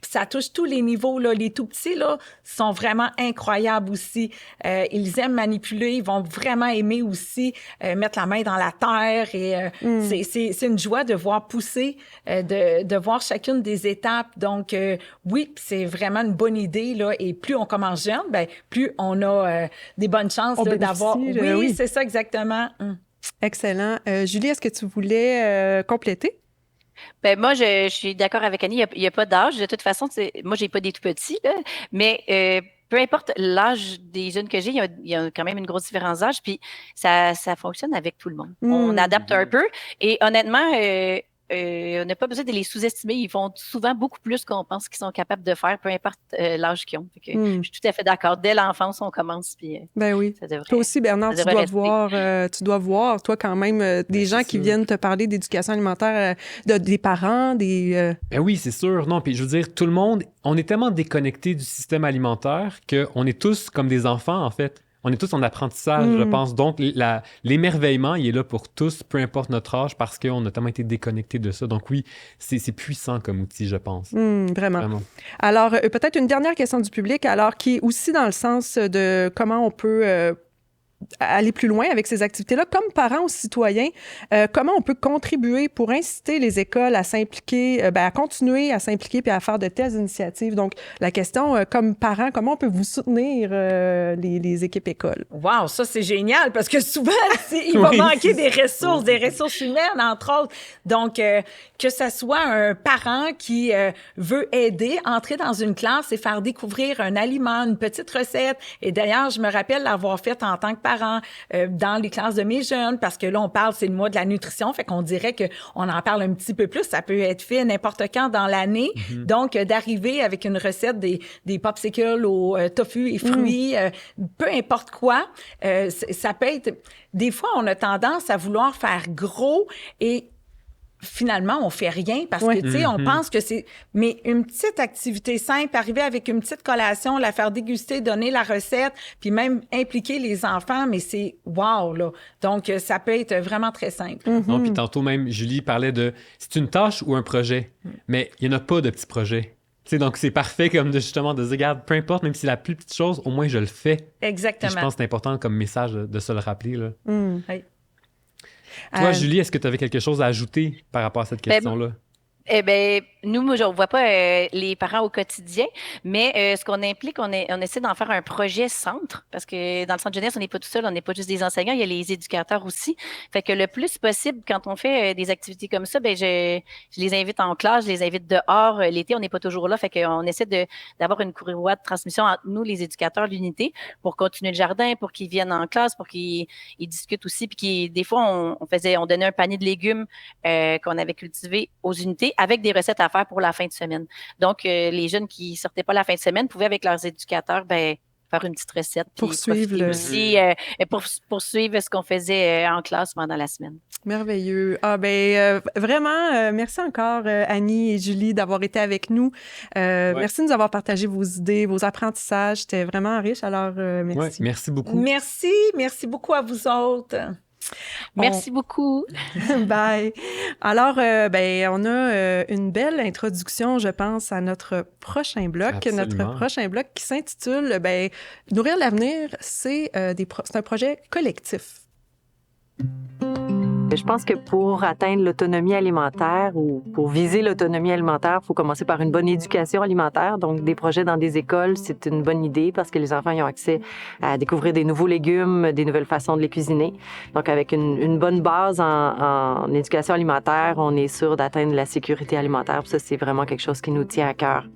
ça touche tous les niveaux, là. Les tout-petits, là, sont vraiment incroyables. incroyables aussi. Ils aiment manipuler, ils vont vraiment aimer aussi mettre la main dans la terre. Et c'est une joie de voir pousser, de voir chacune des étapes. Donc, oui, c'est vraiment une bonne idée, là. Et plus on commence jeune, ben plus on a des bonnes chances là, d'avoir... Oui, c'est ça, exactement. Excellent. Julie, est-ce que tu voulais compléter? Ben moi, je suis d'accord avec Annie. Il y a pas d'âge. De toute façon, moi, j'ai pas des tout petits, là, mais peu importe l'âge des jeunes que j'ai, il y a quand même une grosse différence d'âge. Puis ça fonctionne avec tout le monde. On adapte un peu. Et honnêtement, on n'a pas besoin de les sous-estimer. Ils font souvent beaucoup plus qu'on pense qu'ils sont capables de faire, peu importe l'âge qu'ils ont. Fait que je suis tout à fait d'accord. Dès l'enfance, on commence. Puis, ben oui. Ça devrait, toi aussi, Bernard, tu dois voir, toi, quand même, des gens qui viennent te parler d'éducation alimentaire, des parents, des... Ben oui, c'est sûr. Non, puis je veux dire, tout le monde, on est tellement déconnectés du système alimentaire qu'on est tous comme des enfants, en fait. On est tous en apprentissage, je pense. Donc, l'émerveillement, il est là pour tous, peu importe notre âge, parce qu'on a tellement été déconnectés de ça. Donc oui, c'est puissant comme outil, je pense. Vraiment. Alors, peut-être une dernière question du public, alors qui est aussi dans le sens de comment on peut... aller plus loin avec ces activités-là. Comme parents ou citoyens, comment on peut contribuer pour inciter les écoles à s'impliquer, à continuer à s'impliquer puis à faire de telles initiatives? Donc, la question, comme parents, comment on peut vous soutenir les équipes écoles? Wow, ça, c'est génial parce que souvent, il va manquer des ressources humaines, entre autres. Donc, que ce soit un parent qui veut aider, entrer dans une classe et faire découvrir un aliment, une petite recette. Et d'ailleurs, je me rappelle l'avoir fait en tant que parents dans les classes de mes jeunes, parce que là, on parle, c'est le mois de la nutrition, fait qu'on dirait qu'on en parle un petit peu plus. Ça peut être fait n'importe quand dans l'année. Donc, d'arriver avec une recette des popsicles au tofu et fruits, peu importe quoi, ça peut être... Des fois, on a tendance à vouloir faire gros et finalement, on fait rien parce que, tu sais, on pense que c'est... Mais une petite activité simple, arriver avec une petite collation, la faire déguster, donner la recette, puis même impliquer les enfants, mais c'est wow, là. Donc, ça peut être vraiment très simple. Non, puis tantôt même, Julie parlait de... C'est une tâche ou un projet? Mais il n'y en a pas de petits projets. Tu sais, donc, c'est parfait comme justement de se dire, regarde, peu importe, même si c'est la plus petite chose, au moins, je le fais. Exactement. Et je pense que c'est important comme message de se le rappeler, là. Oui. Toi, Julie, est-ce que tu avais quelque chose à ajouter par rapport à cette question-là? Eh bien, nous, moi, on ne voit pas les parents au quotidien, mais ce qu'on implique, on essaie d'en faire un projet centre, parce que dans le centre jeunesse, on n'est pas tout seul, on n'est pas juste des enseignants, il y a les éducateurs aussi. Fait que le plus possible, quand on fait des activités comme ça, ben je les invite en classe, je les invite dehors. L'été, on n'est pas toujours là, fait qu'on essaie d'avoir une courroie de transmission entre nous, les éducateurs, l'unité, pour continuer le jardin, pour qu'ils viennent en classe, pour qu'ils discutent aussi, puis des fois, on donnait un panier de légumes qu'on avait cultivé aux unités, avec des recettes à faire pour la fin de semaine. Donc, les jeunes qui sortaient pas la fin de semaine pouvaient, avec leurs éducateurs, faire une petite recette. Poursuivre aussi, poursuivre ce qu'on faisait en classe pendant la semaine. Merveilleux. Vraiment, merci encore, Annie et Julie, d'avoir été avec nous. Merci de nous avoir partagé vos idées, vos apprentissages. C'était vraiment riche, alors merci. Ouais, merci beaucoup. Merci beaucoup à vous autres. Merci beaucoup. Bye. Alors, on a une belle introduction, je pense, à notre prochain bloc. Absolument. Notre prochain bloc qui s'intitule Nourrir l'avenir, c'est un projet collectif. Je pense que pour atteindre l'autonomie alimentaire ou pour viser l'autonomie alimentaire, il faut commencer par une bonne éducation alimentaire. Donc, des projets dans des écoles, c'est une bonne idée parce que les enfants ils ont accès à découvrir des nouveaux légumes, des nouvelles façons de les cuisiner. Donc, avec une bonne base en éducation alimentaire, on est sûr d'atteindre la sécurité alimentaire. Ça, c'est vraiment quelque chose qui nous tient à cœur.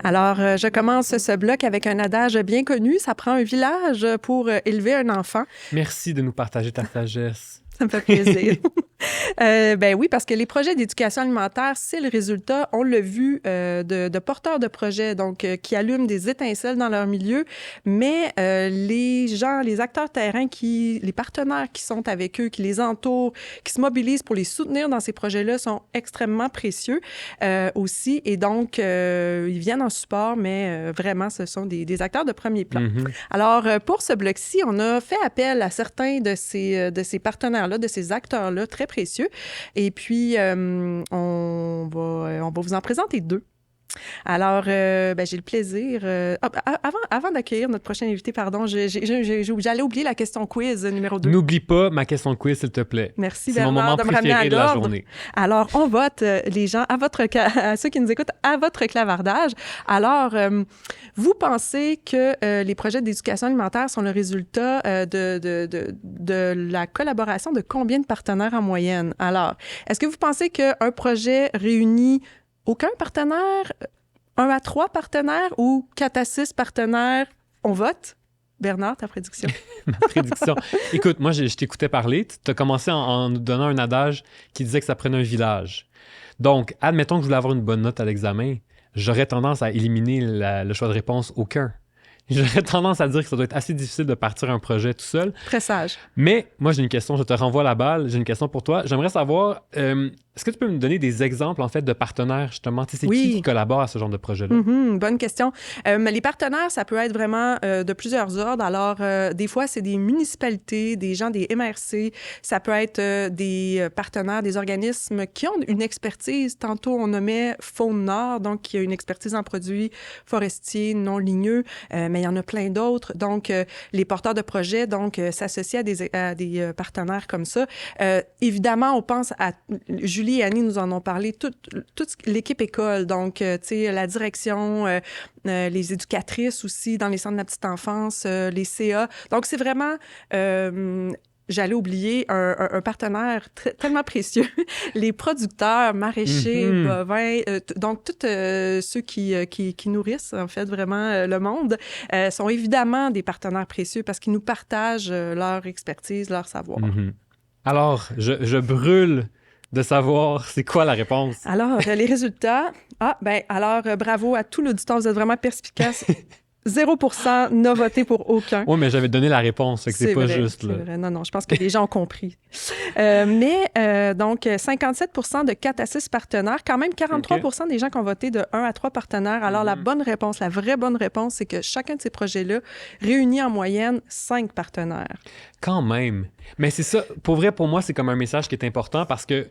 Alors, je commence ce bloc avec un adage bien connu. Ça prend un village pour élever un enfant. Merci de nous partager ta sagesse. Ça me fait plaisir. Oui, parce que les projets d'éducation alimentaire, c'est le résultat, on l'a vu, de porteurs de projets, donc qui allument des étincelles dans leur milieu, mais les gens, les acteurs terrains, les partenaires qui sont avec eux, qui les entourent, qui se mobilisent pour les soutenir dans ces projets-là sont extrêmement précieux aussi, et donc ils viennent en support, mais vraiment, ce sont des acteurs de premier plan. Mm-hmm. Alors, pour ce bloc-ci, on a fait appel à certains de ces partenaires-là, de ces acteurs-là très très précieux. Et puis, on va vous en présenter 2. Alors, j'ai le plaisir... avant d'accueillir notre prochain invité, pardon, j'allais oublier la question quiz numéro 2. N'oublie pas ma question quiz, s'il te plaît. Merci, c'est mon Bernard, moment de me ramener préféré à de la l'ordre. journée. Alors, on vote, les gens, à ceux qui nous écoutent, à votre clavardage. Alors, vous pensez que les projets d'éducation alimentaire sont le résultat de la collaboration de combien de partenaires en moyenne? Alors, est-ce que vous pensez qu'un projet réunit aucun partenaire, 1 à 3 partenaires ou 4 à 6 partenaires? On vote. Bernard, ta prédiction? Ma prédiction. Écoute, moi, je t'écoutais parler. Tu as commencé en nous donnant un adage qui disait que ça prenait un village. Donc, admettons que je voulais avoir une bonne note à l'examen, j'aurais tendance à éliminer le choix de réponse aucun. J'aurais tendance à dire que ça doit être assez difficile de partir un projet tout seul. Très sage. Mais moi, j'ai une question. Je te renvoie la balle. J'ai une question pour toi. J'aimerais savoir, est-ce que tu peux me donner des exemples, en fait, de partenaires, justement? Tu sais, c'est qui collabore à ce genre de projet-là? Bonne question. Les partenaires, ça peut être vraiment de plusieurs ordres. Alors, des fois, c'est des municipalités, des gens des MRC. Ça peut être des partenaires, des organismes qui ont une expertise. Tantôt, on nommait Faune Nord, donc qui a une expertise en produits forestiers non ligneux. Mais il y en a plein d'autres. Donc, les porteurs de projets, donc, s'associent à des partenaires comme ça. Évidemment, on pense à... Julie et Annie nous en ont parlé, toute l'équipe école, donc, tu sais, la direction, les éducatrices aussi dans les centres de la petite enfance, les CA. Donc, c'est vraiment... J'allais oublier un partenaire tellement précieux, les producteurs, maraîchers, bovins, donc tous ceux qui nourrissent, en fait, vraiment le monde, sont évidemment des partenaires précieux parce qu'ils nous partagent leur expertise, leur savoir. Alors, je brûle de savoir c'est quoi la réponse. Alors, les résultats... bravo à tout l'auditoire, vous êtes vraiment perspicace. 0% n'a voté pour aucun. Oui, mais j'avais donné la réponse, fait que c'est pas vrai, juste. Là. Vrai. Non, je pense que les gens ont compris. Donc, 57% de 4 à 6 partenaires, quand même 43% des gens qui ont voté de 1 à 3 partenaires. Alors, la bonne réponse, la vraie bonne réponse, c'est que chacun de ces projets-là réunit en moyenne 5 partenaires. Quand même. Mais c'est ça, pour vrai, pour moi, c'est comme un message qui est important parce que,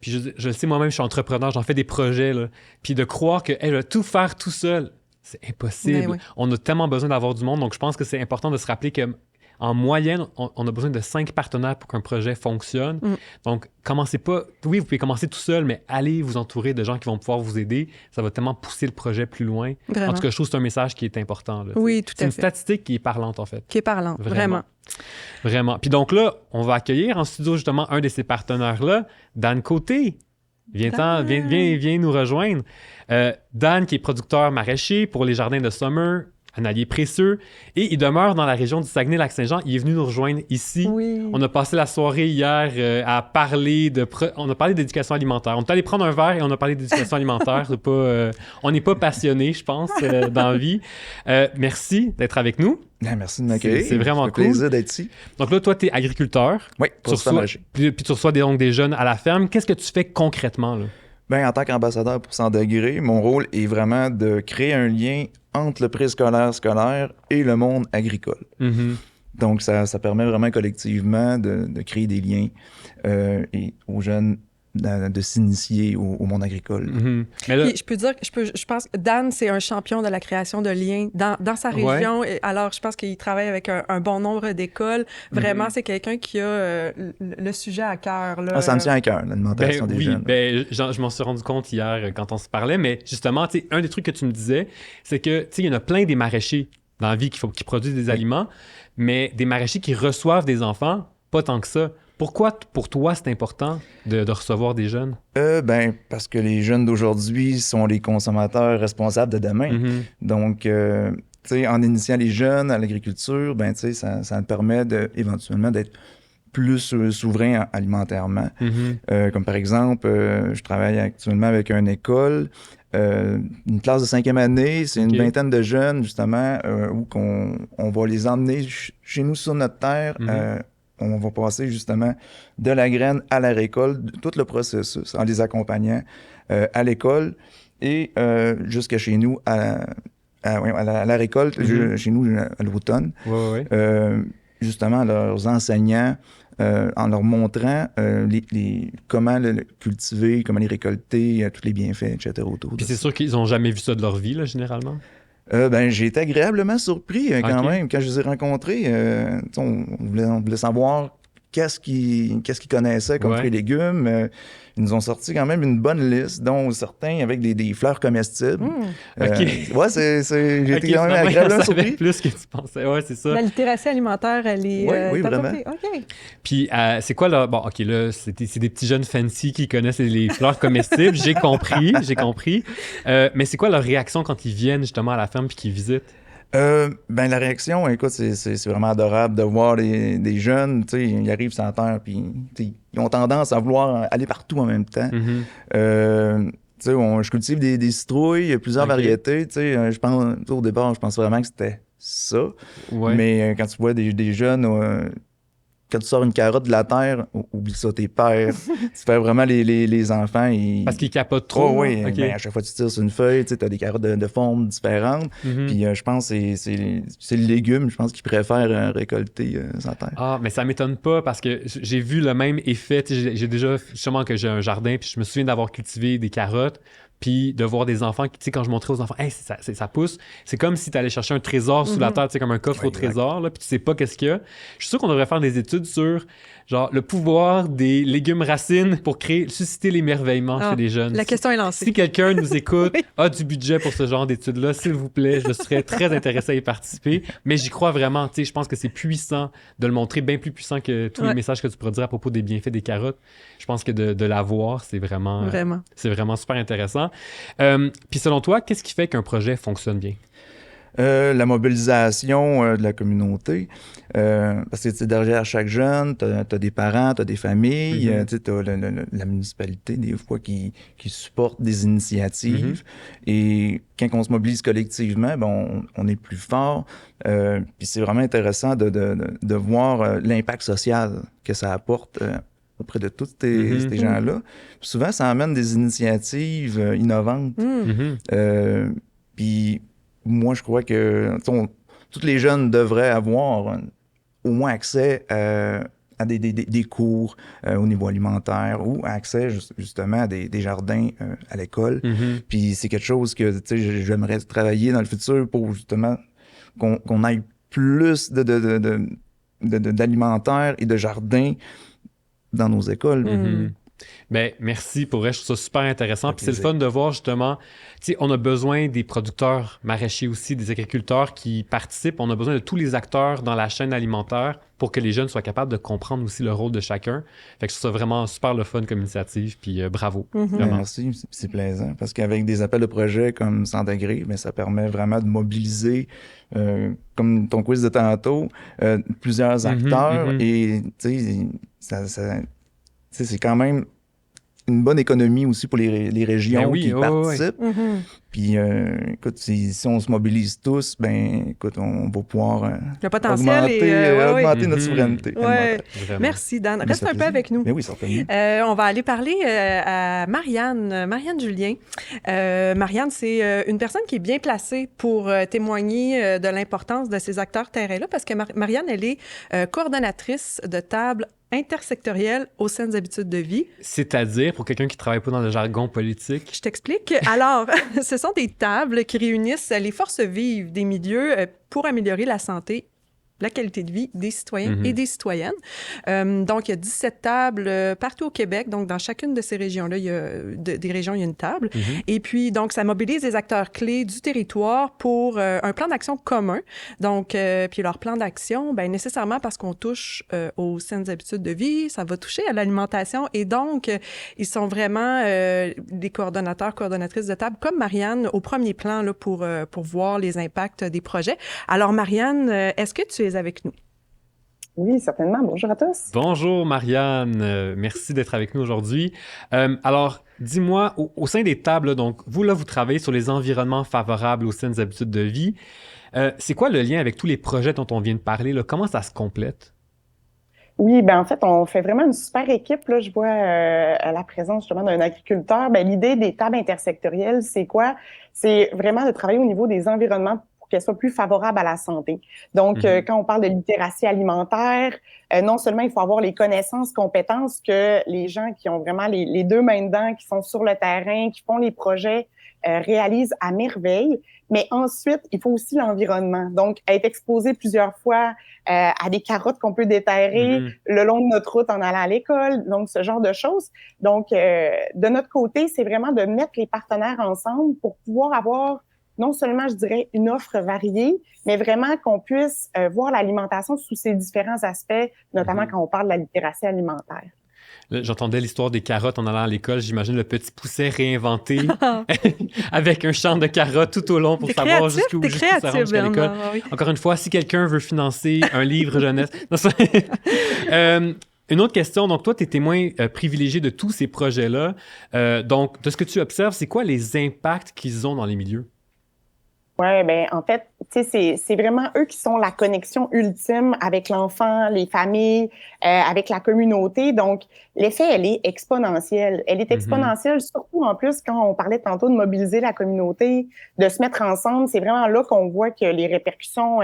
puis je sais moi-même, je suis entrepreneur, j'en fais des projets, là, puis de croire que je vais tout faire tout seul, c'est impossible. Oui. On a tellement besoin d'avoir du monde, donc je pense que c'est important de se rappeler qu'en moyenne, on a besoin de 5 partenaires pour qu'un projet fonctionne. Donc, commencez pas... Oui, vous pouvez commencer tout seul, mais allez vous entourer de gens qui vont pouvoir vous aider. Ça va tellement pousser le projet plus loin. Vraiment. En tout cas, je trouve que c'est un message qui est important. Là, oui, tout à fait. C'est une statistique qui est parlante, en fait. Qui est parlante, vraiment. Vraiment. Puis donc là, on va accueillir en studio justement un de ces partenaires-là, Dan Côté. Viens nous rejoindre. Dan, qui est producteur maraîcher pour les jardins de Summer, un allié précieux, et il demeure dans la région du Saguenay-Lac-Saint-Jean. Il est venu nous rejoindre ici. Oui. On a passé la soirée hier à parler on a parlé d'éducation alimentaire. On est allé prendre un verre et on a parlé d'éducation alimentaire. C'est pas, on n'est pas passionnés, je pense, dans la vie. Merci d'être avec nous. Merci de m'accueillir. C'est vraiment cool. Ça fait plaisir d'être ici. Donc là, toi, tu es agriculteur. Oui, pour maraîcher. Puis tu reçois des jeunes à la ferme. Qu'est-ce que tu fais concrètement, là? Bien, en tant qu'ambassadeur pour 100 degrés, mon rôle est vraiment de créer un lien entre le préscolaire scolaire et le monde agricole. Donc, ça permet vraiment collectivement de créer des liens et aux jeunes de s'initier au monde agricole. Mais là, je pense que Dan, c'est un champion de la création de liens dans sa région. Ouais. Alors, je pense qu'il travaille avec un bon nombre d'écoles. Vraiment, c'est quelqu'un qui a le sujet à cœur. Là. Ça me tient à cœur, l'alimentation des jeunes. Je m'en suis rendu compte hier quand on se parlait, mais justement, un des trucs que tu me disais, c'est que il y en a plein des maraîchers dans la vie qui produisent des aliments, mais des maraîchers qui reçoivent des enfants, pas tant que ça. Pourquoi, pour toi, c'est important de recevoir des jeunes? Parce que les jeunes d'aujourd'hui sont les consommateurs responsables de demain. Donc, en initiant les jeunes à l'agriculture, ça permet éventuellement d'être plus souverain alimentairement. Comme par exemple, je travaille actuellement avec une école, une classe de 5e année, c'est une vingtaine de jeunes, justement, où on va les emmener chez nous sur notre terre. On va passer justement de la graine à la récolte, tout le processus, en les accompagnant à l'école et jusqu'à chez nous à la récolte, chez nous à l'automne. justement leurs enseignants en leur montrant comment le cultiver, comment les récolter, tous les bienfaits, etc. autour. Puis c'est sûr qu'ils n'ont jamais vu ça de leur vie, là, généralement? J'ai été agréablement surpris quand même. Quand je les ai rencontrés, on voulait savoir qu'est-ce qu'ils connaissaient comme fruits et légumes. Ils nous ont sorti quand même une bonne liste, dont certains avec des fleurs comestibles. Ouais, j'ai été quand même agréablement surpris. Plus que tu pensais. Ouais, c'est ça. La littératie alimentaire, elle est... oui, vraiment. OK. Puis, c'est quoi là? Bon, OK, là, c'est des petits jeunes fancy qui connaissent les fleurs comestibles. J'ai compris. Mais c'est quoi leur réaction quand ils viennent justement à la ferme puis qu'ils visitent? La réaction, écoute, c'est vraiment adorable de voir des jeunes, tu sais, ils arrivent sur la terre, puis ils ont tendance à vouloir aller partout en même temps. Tu sais, je cultive des citrouilles, il y a plusieurs variétés, tu sais, je pense, au départ, je pensais vraiment que c'était ça. Ouais. Mais quand tu vois des jeunes... Quand tu sors une carotte de la terre, oublie ça, t'es pères. Tu fais vraiment les enfants. Parce qu'ils capotent trop. Oh, oui, à chaque fois que tu tires sur une feuille, tu as des carottes de formes différentes. Puis je pense que c'est le légume, je pense qu'ils préfèrent récolter sans terre. Ah, mais ça m'étonne pas parce que j'ai vu le même effet. J'ai déjà, justement, que j'ai un jardin, puis je me souviens d'avoir cultivé des carottes. Puis de voir des enfants, tu sais, quand je montrais aux enfants, hey, ça pousse, c'est comme si tu allais chercher un trésor sous la terre, tu sais, comme un coffre au trésor, là, puis tu sais pas qu'est-ce qu'il y a. Je suis sûr qu'on devrait faire des études sur, genre, le pouvoir des légumes racines pour susciter l'émerveillement chez les jeunes. La question est lancée. Si quelqu'un nous écoute, a du budget pour ce genre d'études-là, s'il vous plaît, je serais très intéressé à y participer. Mais j'y crois vraiment, tu sais, je pense que c'est puissant de le montrer, bien plus puissant que tous les messages que tu pourrais dire à propos des bienfaits des carottes. Je pense que de l'avoir, c'est vraiment super intéressant. Puis selon toi, qu'est-ce qui fait qu'un projet fonctionne bien? La mobilisation de la communauté. Parce que derrière chaque jeune, tu as des parents, tu as des familles, tu as la municipalité, des fois, qui supporte des initiatives. Et quand on se mobilise collectivement, on est plus fort. Puis c'est vraiment intéressant de voir l'impact social que ça apporte auprès de tous ces gens-là. Puis souvent, ça amène des initiatives innovantes. Puis moi, je crois que tous les jeunes devraient avoir au moins accès à des cours au niveau alimentaire ou accès justement à des jardins à l'école. Puis c'est quelque chose que j'aimerais travailler dans le futur pour justement qu'on aille plus d'alimentaire et de jardins dans nos écoles. Ben, merci pour vrai, je trouve ça super intéressant. Puis c'est le fun de voir justement, tu sais, on a besoin des producteurs maraîchers aussi, des agriculteurs qui participent. On a besoin de tous les acteurs dans la chaîne alimentaire pour que les jeunes soient capables de comprendre aussi le rôle de chacun. Fait que je trouve ça vraiment super le fun comme initiative. Puis bravo. Merci, c'est plaisant. Parce qu'avec des appels de projets comme Santagré, ça permet vraiment de mobiliser, comme ton quiz de tantôt, plusieurs acteurs. Et tu sais, c'est quand même une bonne économie aussi pour les régions qui participent. Puis, écoute, si on se mobilise tous, écoute, on va pouvoir le potentiel augmenter notre souveraineté. Merci, Dan. Reste un peu avec nous. Mais oui, certainement. On va aller parler à Marianne Julien. Marianne, c'est une personne qui est bien placée pour témoigner de l'importance de ces acteurs terrains-là, parce que Marianne, elle est coordonnatrice de table intersectorielle aux saines habitudes de vie. C'est-à-dire, pour quelqu'un qui ne travaille pas dans le jargon politique? Je t'explique. Alors, ce sont des tables qui réunissent les forces vives des milieux pour améliorer la santé, la qualité de vie des citoyens et des citoyennes. Donc, il y a 17 tables partout au Québec. Donc, dans chacune de ces régions-là, il y a des régions, il y a une table. Et puis, donc, ça mobilise les acteurs clés du territoire pour un plan d'action commun. Donc, puis leur plan d'action, nécessairement parce qu'on touche aux saines habitudes de vie, ça va toucher à l'alimentation. Et donc, ils sont vraiment des coordonnateurs, coordonnatrices de table, comme Marianne, au premier plan là, pour voir les impacts des projets. Alors, Marianne, est-ce que tu es avec nous? Oui, certainement. Bonjour à tous. Bonjour, Marianne. Merci d'être avec nous aujourd'hui. Alors, dis-moi, au sein des tables, donc, vous travaillez sur les environnements favorables aux saines habitudes de vie. C'est quoi le lien avec tous les projets dont on vient de parler, là? Comment ça se complète? Oui, en fait, on fait vraiment une super équipe. Là, je vois à la présence justement d'un agriculteur. L'idée des tables intersectorielles, c'est quoi? C'est vraiment de travailler au niveau des environnements pour pour qu'elle soit plus favorable à la santé. Donc, quand on parle de littératie alimentaire, non seulement il faut avoir les connaissances, compétences que les gens qui ont vraiment les deux mains dedans, qui sont sur le terrain, qui font les projets, réalisent à merveille. Mais ensuite, il faut aussi l'environnement. Donc, être exposé plusieurs fois à des carottes qu'on peut déterrer le long de notre route en allant à l'école, donc ce genre de choses. Donc, de notre côté, c'est vraiment de mettre les partenaires ensemble pour pouvoir avoir non seulement, je dirais, une offre variée, mais vraiment qu'on puisse voir l'alimentation sous ses différents aspects, notamment quand on parle de la littératie alimentaire. Là, j'entendais l'histoire des carottes en allant à l'école. J'imagine le petit pousset réinventé avec un champ de carottes tout au long pour savoir jusqu'où ça rentre jusqu'à l'école. Oui. Encore une fois, si quelqu'un veut financer un livre jeunesse... Une autre question, donc toi, tu es témoin privilégié de tous ces projets-là. Donc, de ce que tu observes, c'est quoi les impacts qu'ils ont dans les milieux? Oui, bien, en fait, tu sais, c'est vraiment eux qui sont la connexion ultime avec l'enfant, les familles, avec la communauté. Donc, l'effet, elle est exponentielle. Elle est exponentielle, surtout en plus quand on parlait tantôt de mobiliser la communauté, de se mettre ensemble. C'est vraiment là qu'on voit que les répercussions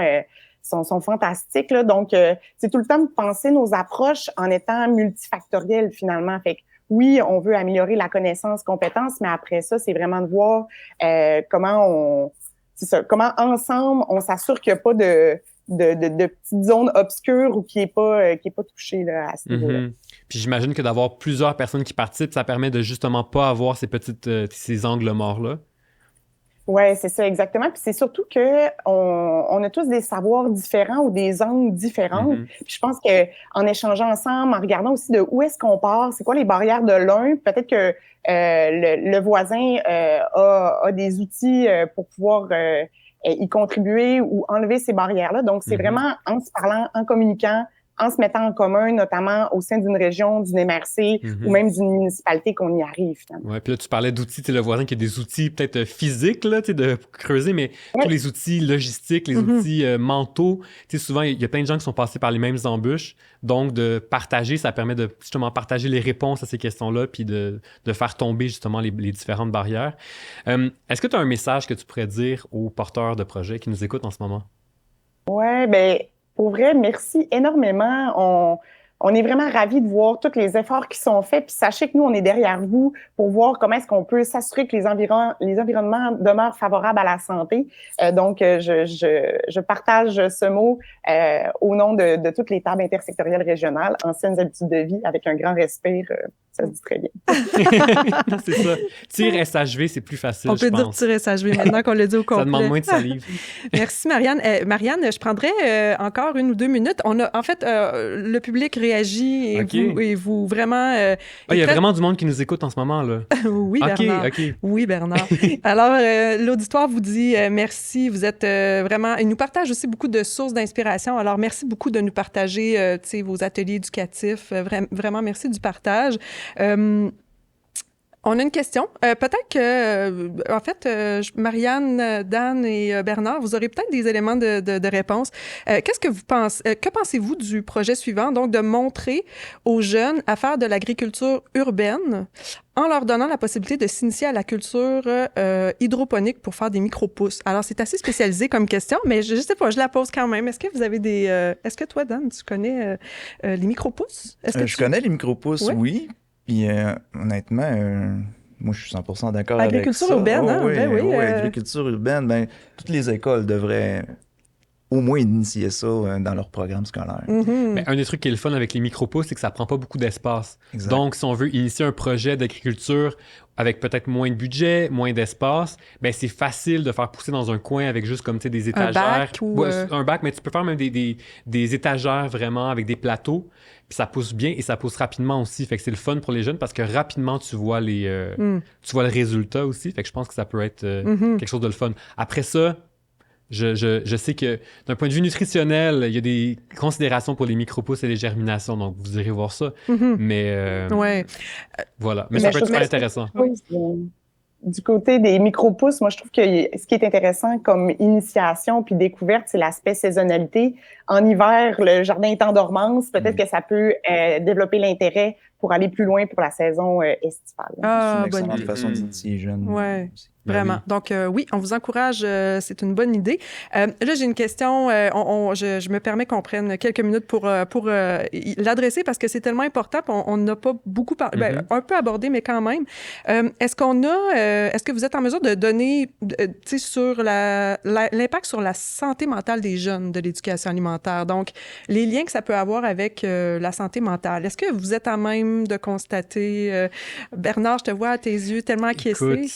sont fantastiques, là. Donc, c'est tout le temps de penser nos approches en étant multifactorielles, finalement. Fait que, oui, on veut améliorer la connaissance, compétence, mais après ça, c'est vraiment de voir comment ensemble, on s'assure qu'il n'y a pas de petites zones obscures ou qui est pas touché là, à ce niveau-là. Puis j'imagine que d'avoir plusieurs personnes qui participent, ça permet de justement pas avoir ces angles morts-là. Oui, c'est ça, exactement. Puis c'est surtout que on a tous des savoirs différents ou des angles différents. Puis je pense que en échangeant ensemble, en regardant aussi de où est-ce qu'on part, c'est quoi les barrières de l'un, peut-être que le voisin a des outils pour pouvoir y contribuer ou enlever ces barrières-là. Donc, c'est vraiment en se parlant, en communiquant, en se mettant en commun, notamment au sein d'une région, d'une MRC ou même d'une municipalité qu'on y arrive, finalement. Oui, puis là, tu parlais d'outils, tu sais, le voisin qui a des outils peut-être physiques, là, tu sais, de creuser, mais tous les outils logistiques, les outils mentaux, tu sais, souvent, il y a plein de gens qui sont passés par les mêmes embûches, donc de partager, ça permet de justement partager les réponses à ces questions-là, puis de faire tomber justement les différentes barrières. Est-ce que tu as un message que tu pourrais dire aux porteurs de projets qui nous écoutent en ce moment? Oui, bien... Pour vrai, merci énormément. On est vraiment ravis de voir tous les efforts qui sont faits. Puis sachez que nous, on est derrière vous pour voir comment est-ce qu'on peut s'assurer que les environnements demeurent favorables à la santé. Donc, je partage ce mot au nom de toutes les tables intersectorielles régionales, anciennes habitudes de vie, avec un grand respect. Ça se dit très bien. C'est ça. Tir SHV, c'est plus facile, on peut dire tir SHV maintenant qu'on l'a dit au complet. Ça demande moins de salive. Merci, Marianne. Marianne, je prendrais encore 1 ou 2 minutes. On a, en fait, le public réagit et vous vraiment... il y a vraiment du monde qui nous écoute en ce moment, là. Oui, Bernard. Oui, Bernard. Alors, l'auditoire vous dit merci. Vous êtes vraiment... Il nous partage aussi beaucoup de sources d'inspiration. Alors, merci beaucoup de nous partager vos ateliers éducatifs. Vraiment, merci du partage. On a une question. Peut-être que, en fait, Marianne, Dan et Bernard, vous aurez peut-être des éléments de réponse. Qu'est-ce que vous pensez? Que pensez-vous du projet suivant, donc de montrer aux jeunes à faire de l'agriculture urbaine en leur donnant la possibilité de s'initier à la culture hydroponique pour faire des micro-pousses? Alors, c'est assez spécialisé comme question, mais je ne sais pas, je la pose quand même. Est-ce que vous avez est-ce que toi, Dan, tu connais les micro-pousses? Je connais les micro-pousses, oui. Puis honnêtement, moi je suis 100% d'accord avec ça. Agriculture urbaine, hein? Oui, agriculture urbaine, toutes les écoles devraient au moins initier ça dans leur programme scolaire. Mais un des trucs qui est le fun avec les micro-pousses, c'est que ça prend pas beaucoup d'espace. Exact. Donc, si on veut initier un projet d'agriculture avec peut-être moins de budget, moins d'espace, ben c'est facile de faire pousser dans un coin avec juste comme des étagères. Un bac ou... un bac, mais tu peux faire même des étagères vraiment avec des plateaux. Puis ça pousse bien et ça pousse rapidement aussi. Fait que c'est le fun pour les jeunes parce que rapidement, tu vois le résultat aussi. Fait que je pense que ça peut être quelque chose de le fun. Après ça, je sais que d'un point de vue nutritionnel, il y a des considérations pour les micro-pousses et les germinations. Donc, vous irez voir ça. Mais voilà. Mais ça peut être super intéressant. Oui, du côté des micro-pousses, moi, je trouve que ce qui est intéressant comme initiation puis découverte, c'est l'aspect saisonnalité. En hiver, le jardin est en dormance. Peut-être que ça peut développer l'intérêt pour aller plus loin pour la saison estivale. C'est une bonne excellente idée. façon d'initier les jeunes. Ouais. aussi. Vraiment. Donc, oui, on vous encourage. C'est une bonne idée. Là, j'ai une question. Je me permets qu'on prenne quelques minutes pour l'adresser parce que c'est tellement important. On n'a pas beaucoup un peu abordé, mais quand même. Est-ce que vous êtes en mesure de donner, sur l'impact sur la santé mentale des jeunes de l'éducation alimentaire? Donc, les liens que ça peut avoir avec la santé mentale. Est-ce que vous êtes à même de constater, Bernard, je te vois à tes yeux tellement acquiescé. Écoute,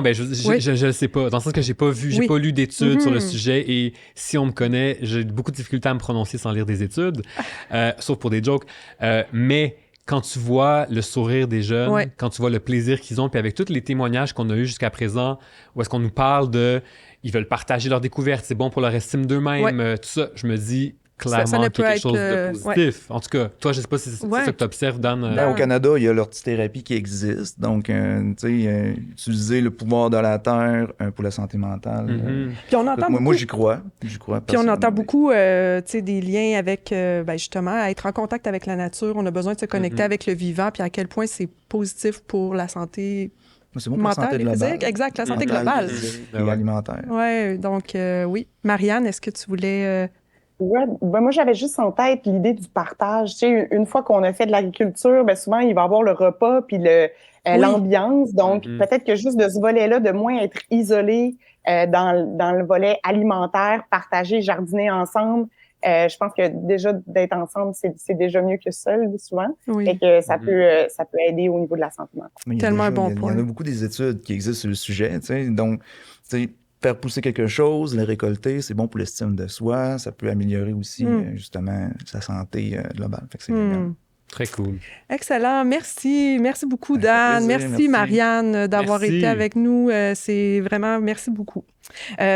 je le sais pas. Dans le sens que j'ai pas lu d'études sur le sujet et si on me connaît, j'ai beaucoup de difficultés à me prononcer sans lire des études, sauf pour des jokes. Mais quand tu vois le sourire des jeunes, quand tu vois le plaisir qu'ils ont, puis avec tous les témoignages qu'on a eus jusqu'à présent, où est-ce qu'on nous parle ils veulent partager leurs découvertes, c'est bon pour leur estime d'eux-mêmes, tout ça, je me dis clairement ça ne qu'il y a quelque peut chose de positif. En tout cas, toi, je sais pas si c'est ça que tu observes, Dan. Au Canada, il y a l'ortithérapie qui existe. Donc, utiliser le pouvoir de la terre pour la santé mentale. Puis on entend moi, j'y crois. Puis on entend beaucoup des liens avec, justement, être en contact avec la nature. On a besoin de se connecter avec le vivant, puis à quel point c'est positif pour la santé c'est bon pour mentale la santé et globale. physique. Exact, la santé globale. Et alimentaire. Oui, donc oui. Marianne, est-ce que tu voulais... Ouais, moi, j'avais juste en tête l'idée du partage. Tu sais, une fois qu'on a fait de l'agriculture, souvent, il va y avoir le repas puis l'ambiance. Donc, peut-être que juste de ce volet-là, de moins être isolé dans le volet alimentaire, partager, jardiner ensemble. Je pense que déjà, d'être ensemble, c'est déjà mieux que seul, souvent. Et que ça peut aider au niveau de la santé mentale. Tellement un bon point. Il y en a beaucoup des études qui existent sur le sujet. Donc, faire pousser quelque chose, le récolter, c'est bon pour l'estime de soi. Ça peut améliorer aussi, justement, sa santé globale. Fait que c'est génial. Très cool. Excellent. Merci. Merci beaucoup, Dan. Merci, Marianne, d'avoir été avec nous. C'est vraiment... Merci beaucoup.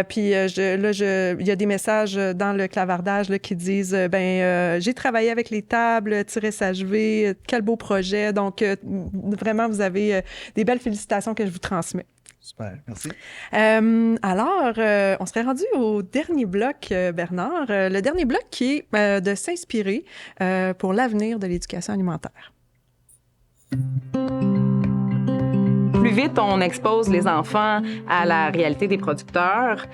Puis, il y a des messages dans le clavardage qui disent j'ai travaillé avec les tables, tirage-v, quel beau projet. Donc, vraiment, vous avez des belles félicitations que je vous transmets. Super, merci. Alors, on serait rendu au dernier bloc, Bernard. Le dernier bloc qui est de s'inspirer pour l'avenir de l'éducation alimentaire. Plus vite on expose les enfants à la réalité des producteurs,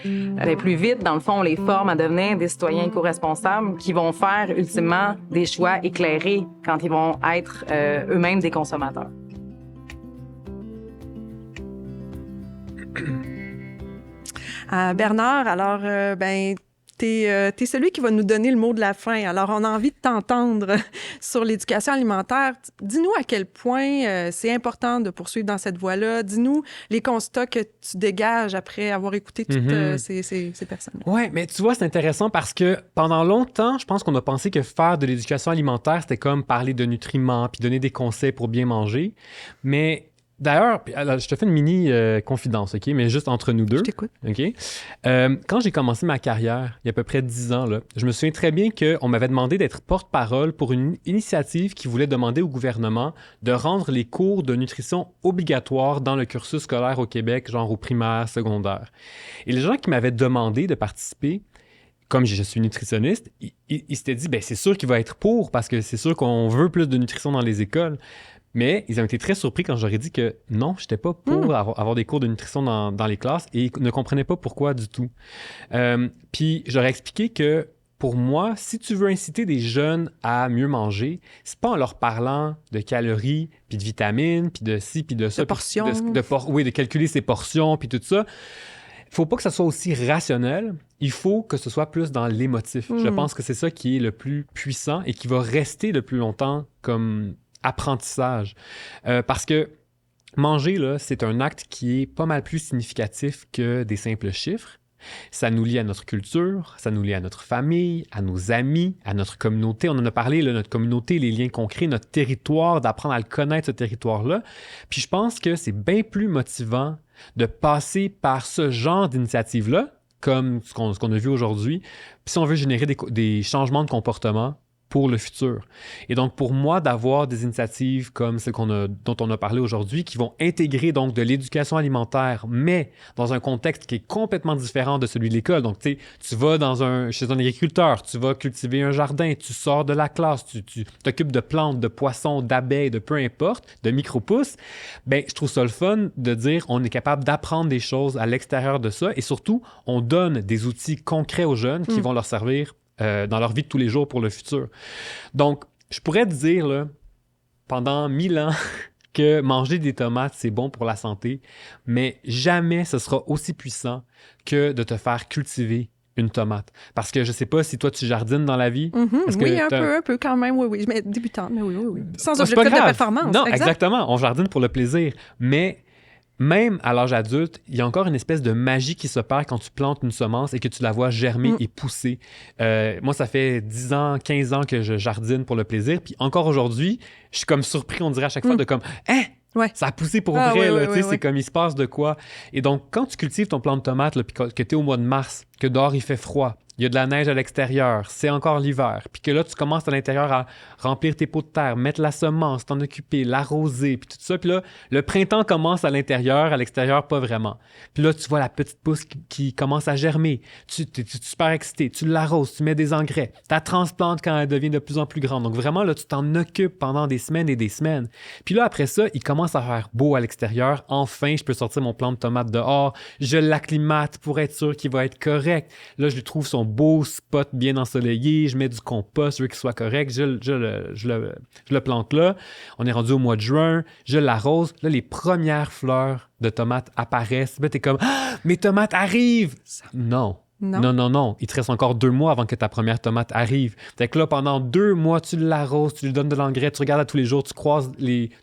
plus vite, dans le fond, on les forme à devenir des citoyens éco-responsables qui vont faire ultimement des choix éclairés quand ils vont être eux-mêmes des consommateurs. Bernard, alors, t'es celui qui va nous donner le mot de la fin. Alors, on a envie de t'entendre sur l'éducation alimentaire. Dis-nous à quel point c'est important de poursuivre dans cette voie-là. Dis-nous les constats que tu dégages après avoir écouté toutes ces personnes. Oui, mais tu vois, c'est intéressant parce que pendant longtemps, je pense qu'on a pensé que faire de l'éducation alimentaire, c'était comme parler de nutriments puis donner des conseils pour bien manger. Mais... D'ailleurs, je te fais une mini confidence, OK? Mais juste entre nous deux. Je t'écoute. OK? Quand j'ai commencé ma carrière, il y a à peu près 10 ans, là, je me souviens très bien qu'on m'avait demandé d'être porte-parole pour une initiative qui voulait demander au gouvernement de rendre les cours de nutrition obligatoires dans le cursus scolaire au Québec, genre au primaire, secondaire. Et les gens qui m'avaient demandé de participer, comme je suis nutritionniste, ils s'étaient dit, c'est sûr qu'il va être pour parce que c'est sûr qu'on veut plus de nutrition dans les écoles. Mais ils ont été très surpris quand j'aurais dit que non, je n'étais pas pour avoir des cours de nutrition dans les classes et ils ne comprenaient pas pourquoi du tout. Puis j'aurais expliqué que pour moi, si tu veux inciter des jeunes à mieux manger, c'est pas en leur parlant de calories, puis de vitamines, puis de ci, puis de ça. De portions. De calculer ses portions, puis tout ça. Il faut pas que ça soit aussi rationnel. Il faut que ce soit plus dans l'émotif. Je pense que c'est ça qui est le plus puissant et qui va rester le plus longtemps comme... apprentissage. Parce que manger, là, c'est un acte qui est pas mal plus significatif que des simples chiffres. Ça nous lie à notre culture, ça nous lie à notre famille, à nos amis, à notre communauté. On en a parlé, là, notre communauté, les liens qu'on crée, notre territoire, d'apprendre à le connaître, ce territoire-là. Puis je pense que c'est bien plus motivant de passer par ce genre d'initiative-là, comme ce qu'on a vu aujourd'hui. Puis si on veut générer des changements de comportement, pour le futur. Et donc, pour moi, d'avoir des initiatives comme celles dont on a parlé aujourd'hui, qui vont intégrer donc de l'éducation alimentaire, mais dans un contexte qui est complètement différent de celui de l'école. Donc, tu sais, tu vas chez un agriculteur, tu vas cultiver un jardin, tu sors de la classe, tu t'occupes de plantes, de poissons, d'abeilles, de peu importe, de micro-pousses. Bien, je trouve ça le fun de dire on est capable d'apprendre des choses à l'extérieur de ça et surtout, on donne des outils concrets aux jeunes qui vont leur servir dans leur vie de tous les jours pour le futur. Donc, je pourrais te dire, là, pendant 1000 ans, que manger des tomates, c'est bon pour la santé, mais jamais ce sera aussi puissant que de te faire cultiver une tomate. Parce que je sais pas si toi, tu jardines dans la vie. Oui, un peu quand même, oui. Mais débutante, mais oui. Sans c'est objectif de performance. Non, exactement. On jardine pour le plaisir. Mais même à l'âge adulte, il y a encore une espèce de magie qui s'opère quand tu plantes une semence et que tu la vois germer et pousser. Moi, ça fait 10 ans, 15 ans que je jardine pour le plaisir. Puis encore aujourd'hui, je suis comme surpris, on dirait à chaque fois, de comme « Hein? Ouais. Ça a poussé pour vrai, là, c'est comme il se passe de quoi. » Et donc, quand tu cultives ton plant de tomate, là, puis que tu es au mois de mars, que dehors il fait froid, il y a de la neige à l'extérieur, c'est encore l'hiver, puis que là, tu commences à l'intérieur à remplir tes pots de terre, mettre la semence, t'en occuper, l'arroser, puis tout ça. Puis là, le printemps commence à l'intérieur, à l'extérieur, pas vraiment. Puis là, tu vois la petite pousse qui commence à germer. Tu es super excité, tu l'arroses, tu mets des engrais, tu la transplantes quand elle devient de plus en plus grande. Donc vraiment, là, tu t'en occupes pendant des semaines et des semaines. Puis là, après ça, il commence à faire beau à l'extérieur. Enfin, je peux sortir mon plant de tomate dehors. Je l'acclimate pour être sûr qu'il va être correct. Là, je lui trouve son beau spot bien ensoleillé, je mets du compost, je veux qu'il soit correct, je le plante là. On est rendu au mois de juin, je l'arrose. Là, les premières fleurs de tomates apparaissent. Là, t'es comme « Ah, mes tomates arrivent! » Non. Il te reste encore 2 mois avant que ta première tomate arrive. Fait que là, pendant 2 mois, tu l'arroses, tu lui donnes de l'engrais, tu regardes à tous les jours, tu croises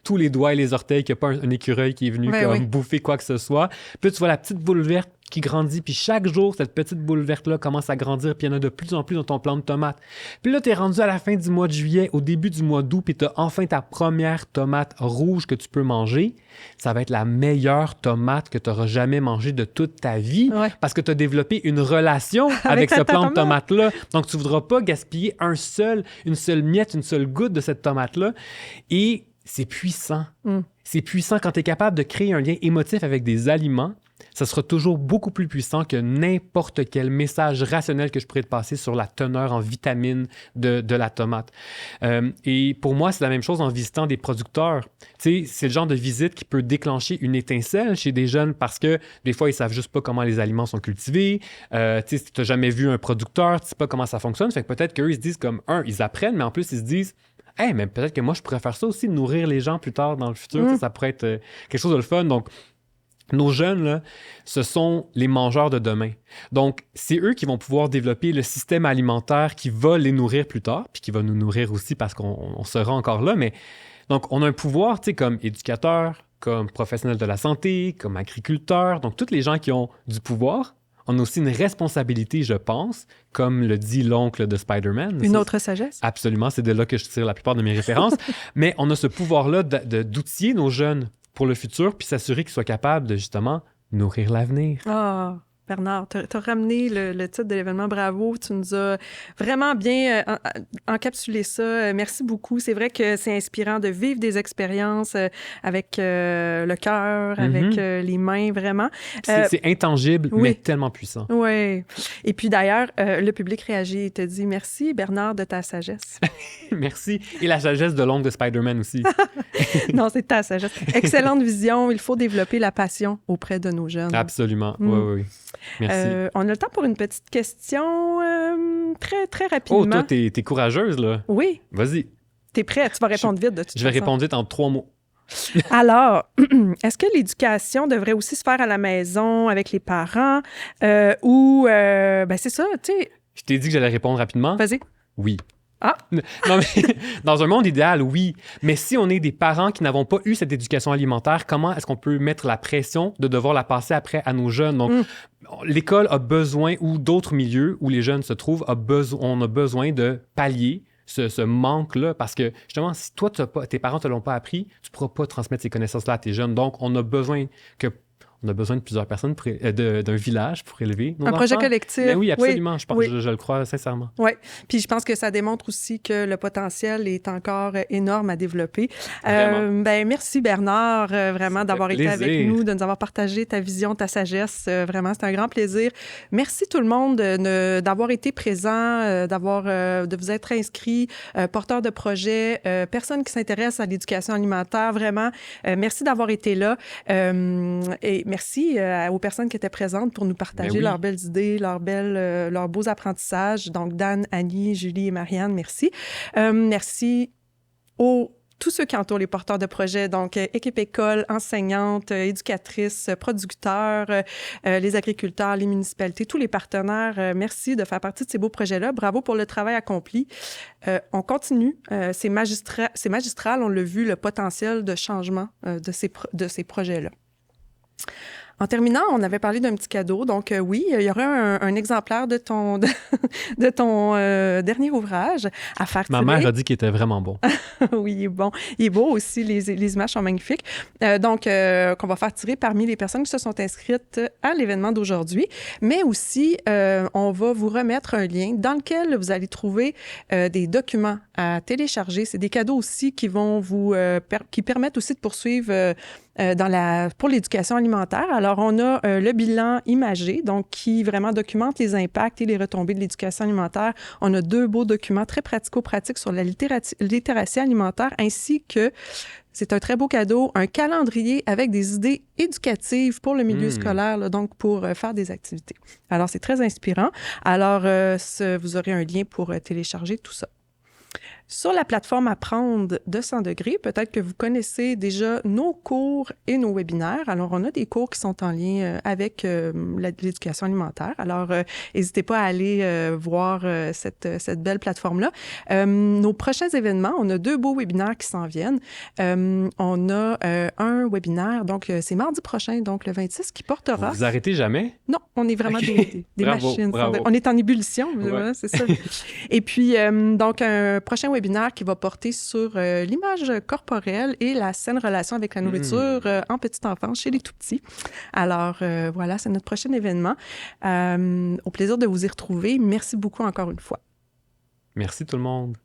tous les doigts et les orteils qu'il n'y a pas un écureuil qui est venu bouffer quoi que ce soit. Puis là, tu vois la petite boule verte qui grandit, puis chaque jour, cette petite boule verte-là commence à grandir, puis il y en a de plus en plus dans ton plant de tomate. Puis là, t'es rendu à la fin du mois de juillet, au début du mois d'août, puis t'as enfin ta première tomate rouge que tu peux manger. Ça va être la meilleure tomate que tu auras jamais mangée de toute ta vie, parce que tu as développé une relation avec ce plant de tomate-là. Donc, tu voudras pas gaspiller une seule miette, une seule goutte de cette tomate-là. Et c'est puissant. C'est puissant quand tu es capable de créer un lien émotif avec des aliments. Ça sera toujours beaucoup plus puissant que n'importe quel message rationnel que je pourrais te passer sur la teneur en vitamines de la tomate. Et pour moi, c'est la même chose en visitant des producteurs. Tu sais, c'est le genre de visite qui peut déclencher une étincelle chez des jeunes parce que des fois, ils savent juste pas comment les aliments sont cultivés. Tu sais, si tu n'as jamais vu un producteur, tu sais pas comment ça fonctionne. Fait que peut-être qu'eux, ils se disent comme, ils apprennent, mais en plus, ils se disent, hey, mais peut-être que moi, je pourrais faire ça aussi, nourrir les gens plus tard dans le futur. Ça pourrait être quelque chose de le fun. Donc, nos jeunes, là, ce sont les mangeurs de demain. Donc, c'est eux qui vont pouvoir développer le système alimentaire qui va les nourrir plus tard, puis qui va nous nourrir aussi parce qu'on sera encore là. Mais donc, on a un pouvoir, tu sais, comme éducateur, comme professionnel de la santé, comme agriculteur. Donc, tous les gens qui ont du pouvoir, on a aussi une responsabilité, je pense, comme le dit l'oncle de Spider-Man. Une autre sagesse? Absolument, c'est de là que je tire la plupart de mes références. Mais on a ce pouvoir-là d'outiller nos jeunes pour le futur, puis s'assurer qu'ils soient capables de, justement, nourrir l'avenir. Ah, Bernard, tu as ramené le titre de l'événement. Bravo, tu nous as vraiment bien encapsulé ça. Merci beaucoup. C'est vrai que c'est inspirant de vivre des expériences avec le cœur, avec les mains, vraiment. C'est intangible, mais tellement puissant. Oui. Et puis d'ailleurs, le public réagit et te dit merci, Bernard, de ta sagesse. Merci. Et la sagesse de l'oncle de Spider-Man aussi. Non, c'est ta sagesse. Excellente vision. Il faut développer la passion auprès de nos jeunes. Absolument. Oui. Merci. On a le temps pour une petite question très, très rapidement. Oh, toi, t'es courageuse, là. Oui. Vas-y. T'es prêt? Tu vas répondre vite, de toute façon. Je vais répondre vite en 3 mots. Alors, est-ce que l'éducation devrait aussi se faire à la maison avec les parents ou, c'est ça, tu sais... Je t'ai dit que j'allais répondre rapidement. Vas-y. Oui. Ah! Non, mais dans un monde idéal, oui. Mais si on est des parents qui n'avons pas eu cette éducation alimentaire, comment est-ce qu'on peut mettre la pression de devoir la passer après à nos jeunes? Donc, l'école a besoin, ou d'autres milieux où les jeunes se trouvent, on a besoin de pallier ce manque-là, parce que justement, si toi, tes parents ne te l'ont pas appris, tu ne pourras pas transmettre ces connaissances-là à tes jeunes. Donc, on a besoin On a besoin de plusieurs personnes, d'un village pour élever nos enfants. projet collectif. Ben oui, absolument. Oui. Je le crois sincèrement. Oui, puis je pense que ça démontre aussi que le potentiel est encore énorme à développer. Merci Bernard, vraiment d'avoir été avec nous, de nous avoir partagé ta vision, ta sagesse. Vraiment, c'est un grand plaisir. Merci tout le monde d'avoir été présent, de vous être inscrits, porteurs de projets, personnes qui s'intéressent à l'éducation alimentaire. Vraiment, merci d'avoir été là. Et merci aux personnes qui étaient présentes pour nous partager leurs belles idées, leurs beaux apprentissages. Donc, Dan, Annie, Julie et Marianne, merci. Merci tous ceux qui entourent les porteurs de projets, donc équipe école, enseignantes, éducatrices, producteurs, les agriculteurs, les municipalités, tous les partenaires. Merci de faire partie de ces beaux projets-là. Bravo pour le travail accompli. On continue. C'est magistral, on l'a vu, le potentiel de changement de ces projets-là. En terminant, on avait parlé d'un petit cadeau. Donc, oui, il y aura un exemplaire de ton dernier ouvrage à faire tirer. Ma mère a dit qu'il était vraiment bon. Oui, il est bon. Il est beau aussi. Les images sont magnifiques. Donc, qu'on va faire tirer parmi les personnes qui se sont inscrites à l'événement d'aujourd'hui. Mais aussi, on va vous remettre un lien dans lequel vous allez trouver des documents à télécharger. C'est des cadeaux aussi qui vont qui permettent aussi de poursuivre pour l'éducation alimentaire. Alors, on a le bilan imagé, donc qui vraiment documente les impacts et les retombées de l'éducation alimentaire. On a 2 beaux documents très pratico-pratiques sur la littératie alimentaire, ainsi que, c'est un très beau cadeau, un calendrier avec des idées éducatives pour le milieu scolaire, là, donc pour faire des activités. Alors, c'est très inspirant. Alors, vous aurez un lien pour télécharger tout ça. Sur la plateforme Apprendre de 100 degrés, peut-être que vous connaissez déjà nos cours et nos webinaires. Alors, on a des cours qui sont en lien avec l'éducation alimentaire. Alors, n'hésitez pas à aller voir cette belle plateforme-là. Nos prochains événements, on a 2 beaux webinaires qui s'en viennent. On a un webinaire, donc c'est mardi prochain, donc le 26, qui portera... Vous arrêtez jamais? Non, on est vraiment des machines. Bravo. On est en ébullition, voilà, c'est ça. Et puis, donc, un prochain webinaire qui va porter sur l'image corporelle et la saine relation avec la nourriture en petite enfance chez les tout-petits. Alors, voilà, c'est notre prochain événement. Au plaisir de vous y retrouver. Merci beaucoup encore une fois. Merci tout le monde.